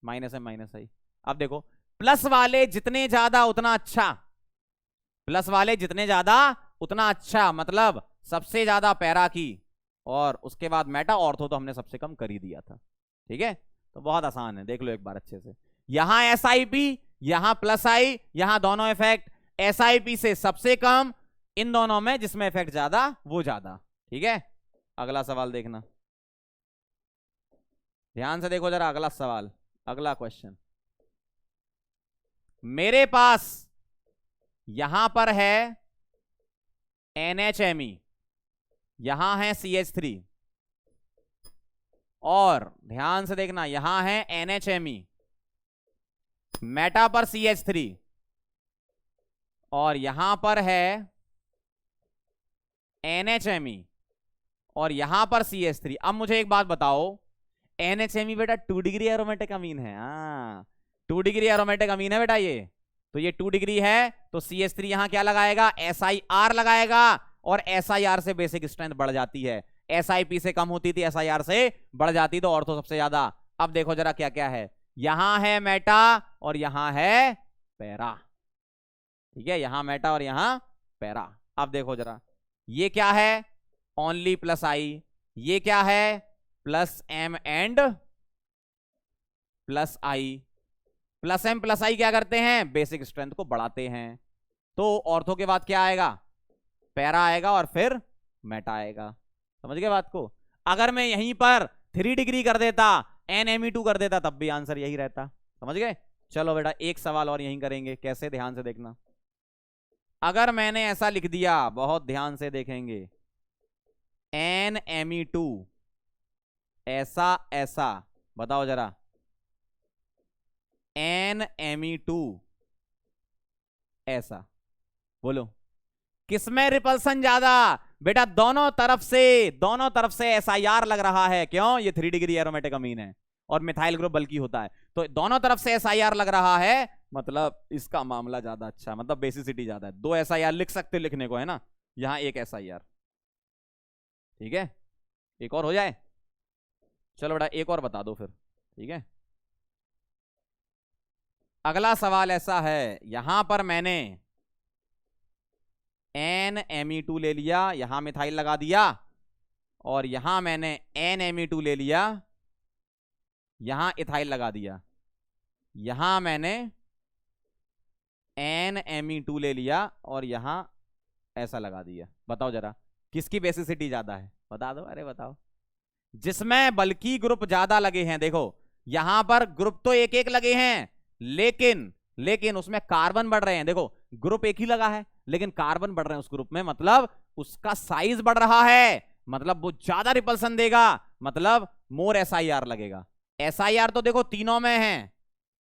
-M -I। अब देखो, प्लस वाले जितने ज्यादा उतना अच्छा, प्लस वाले जितने ज्यादा उतना अच्छा, मतलब सबसे ज्यादा पैरा की, और उसके बाद मेटा, ऑर्थो तो हमने सबसे कम कर ही दिया था। ठीक है, तो बहुत आसान है, देख लो एक बार अच्छे से। यहां SIP, यहां +I, यहां दोनों इफेक्ट, SIP से सबसे कम, इन दोनों में जिसमें इफेक्ट ज्यादा वो ज्यादा। ठीक है, अगला सवाल देखना, ध्यान से देखो जरा, अगला सवाल, अगला क्वेश्चन। मेरे पास यहां पर है NHMe, यहां है CH3, और ध्यान से देखना यहां है NHMe, मेटा पर CH3, और यहां पर है NHMe, और यहां पर CH3। अब मुझे एक बात बताओ, NHMe बेटा 2 डिग्री एरोमेटिक अमीन है, 2 डिग्री एरोमेटिक अमीन है बेटा ये। तो ये 2 डिग्री है, तो CH3 यहां क्या लगाएगा, SIR लगाएगा, और SIR से बेसिक स्ट्रेंथ बढ़ जाती है। SIP से कम होती थी, SIR से बढ़ जाती, तो ऑर्थो सबसे ज्यादा। अब देखो जरा क्या क्या है, यहां है मेटा और यहां है पैरा। ठीक है, यहां मेटा और यहां पैरा। अब देखो जरा, ये क्या है, ओनली +I, ये क्या है, +M and +I। +M +I क्या करते हैं, बेसिक स्ट्रेंथ को बढ़ाते हैं। तो ऑर्थो के बाद क्या आएगा, पैरा आएगा, और फिर मेटा आएगा। समझ गए बात को। अगर मैं यहीं पर 3 डिग्री कर देता, NMe2 कर देता, तब भी आंसर यही रहता। समझ गए। चलो बेटा एक सवाल और यहीं करेंगे, कैसे, ध्यान से देखना। अगर मैंने ऐसा लिख दिया, बहुत ध्यान से देखेंगे, NMe2 ऐसा ऐसा, बताओ जरा, NMe2 ऐसा, बोलो किसमें रिपल्सन ज्यादा। बेटा दोनों तरफ से SIR लग रहा है, क्यों, ये 3 डिग्री एरोमेटिक अमीन है और मिथाइल ग्रुप बल्कि होता है, तो दोनों तरफ से SIR लग रहा है, मतलब इसका मामला ज्यादा अच्छा, मतलब बेसिसिटी ज्यादा है। 2 SIR लिख सकते लिखने को, है ना, यहां 1 SIR। ठीक है, एक और हो जाए, चलो बेटा एक और बता दो फिर। ठीक है, अगला सवाल ऐसा है, यहां पर मैंने NMe2 ले लिया, यहां मिथाइल लगा दिया, और यहां मैंने NMe2 ले लिया, यहां इथाइल लगा दिया, यहां मैंने NMe2 ले लिया, और यहां ऐसा लगा दिया। बताओ जरा किसकी बेसिसिटी ज्यादा है, बता दो, अरे बताओ। जिसमें बल्कि ग्रुप ज्यादा लगे हैं, देखो यहां पर ग्रुप तो एक एक लगे हैं, लेकिन उसमें कार्बन बढ़ रहे हैं। देखो ग्रुप एक ही लगा है लेकिन कार्बन बढ़ रहे हैं उस ग्रुप में, मतलब उसका साइज बढ़ रहा है, मतलब वो ज्यादा रिपल्सन देगा, मतलब मोर SIR लगेगा। SIR तो देखो तीनों में है,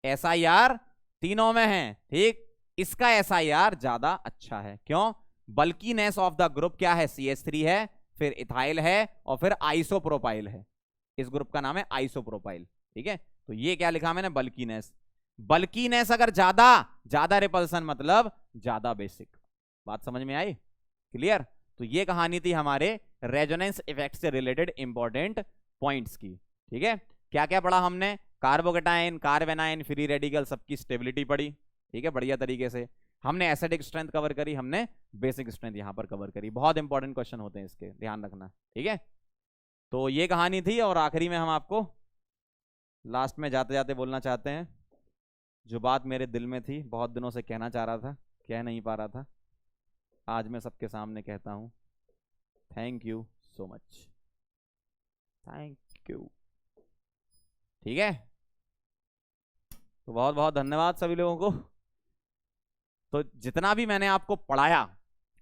SIR तीनों में है, ठीक। इसका SIR ज्यादा अच्छा है, क्यों? बल्कीनेस ऑफ द ग्रुप क्या है? CH3 है, फिर इथाइल है और फिर आइसोप्रोपाइल है। इस ग्रुप का नाम है आइसोप्रोपाइल, ठीक है। तो ये क्या लिखा मैंने? बल्कीनेस अगर ज्यादा रिपल्सन मतलब ज्यादा बेसिक। बात समझ में आई? क्लियर? तो ये कहानी थी हमारे रेजोनेंस इफेक्ट से रिलेटेड इंपॉर्टेंट पॉइंट्स की, ठीक है। क्या क्या पढ़ा हमने? कार्बोकेटाइन, कार्बेनाइन, फ्री रेडिकल, सबकी स्टेबिलिटी पढ़ी, ठीक है, बढ़िया तरीके से। हमने एसिडिक स्ट्रेंथ कवर करी, हमने बेसिक स्ट्रेंथ यहां पर कवर करी। बहुत इंपॉर्टेंट क्वेश्चन होते हैं इसके, ध्यान रखना, ठीक है। तो ये कहानी थी, और आखिरी में हम आपको लास्ट में जाते जाते बोलना चाहते हैं जो बात मेरे दिल में थी, बहुत दिनों से कहना चाह रहा था, कह नहीं पा रहा था, आज मैं सबके सामने कहता हूं। Thank you so much, thank you, ठीक है। तो बहुत बहुत धन्यवाद सभी लोगों को। तो जितना भी मैंने आपको पढ़ाया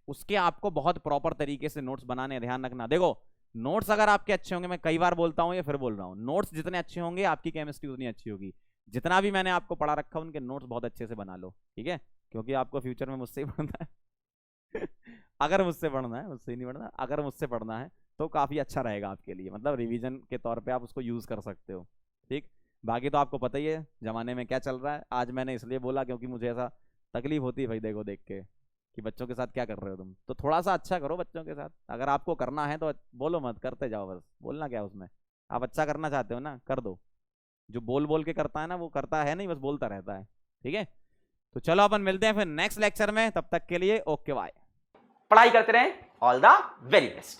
उसके आपको बहुत प्रॉपर तरीके से नोट्स बनाने, ध्यान रखना। देखो नोट्स अगर आपके अच्छे होंगे, मैं कई बार बोलता हूं, ये फिर बोल रहा हूं, नोट्स जितने अच्छे होंगे आपकी केमिस्ट्री उतनी अच्छी होगी। जितना भी मैंने आपको पढ़ा रखा उनके नोट्स बहुत अच्छे से बना लो, ठीक है, क्योंकि आपको फ्यूचर में मुझसे ही पढ़ना है। अगर मुझसे पढ़ना है, मुझसे ही नहीं पढ़ना, अगर मुझसे पढ़ना है तो काफी अच्छा रहेगा आपके लिए, मतलब रिवीजन के तौर पे आप उसको यूज कर सकते हो, ठीक। बाकी तो आपको पता ही है जमाने में क्या चल रहा है। आज मैंने इसलिए बोला क्योंकि मुझे ऐसा तकलीफ होती है भाई, देखो देख के कि बच्चों के साथ क्या कर रहे हो तुम, तो थोड़ा सा अच्छा करो बच्चों के साथ। अगर आपको करना है तो बोलो मत, करते जाओ, बस बोलना क्या उसमें। आप अच्छा करना चाहते हो ना, कर दो। जो बोल बोल के करता है ना वो करता है नहीं, बस बोलता रहता है, ठीक है। तो चलो अपन मिलते हैं फिर नेक्स्ट लेक्चर में, तब तक के लिए ओके बाय। पढ़ाई करते रहें, ऑल द वेरी बेस्ट।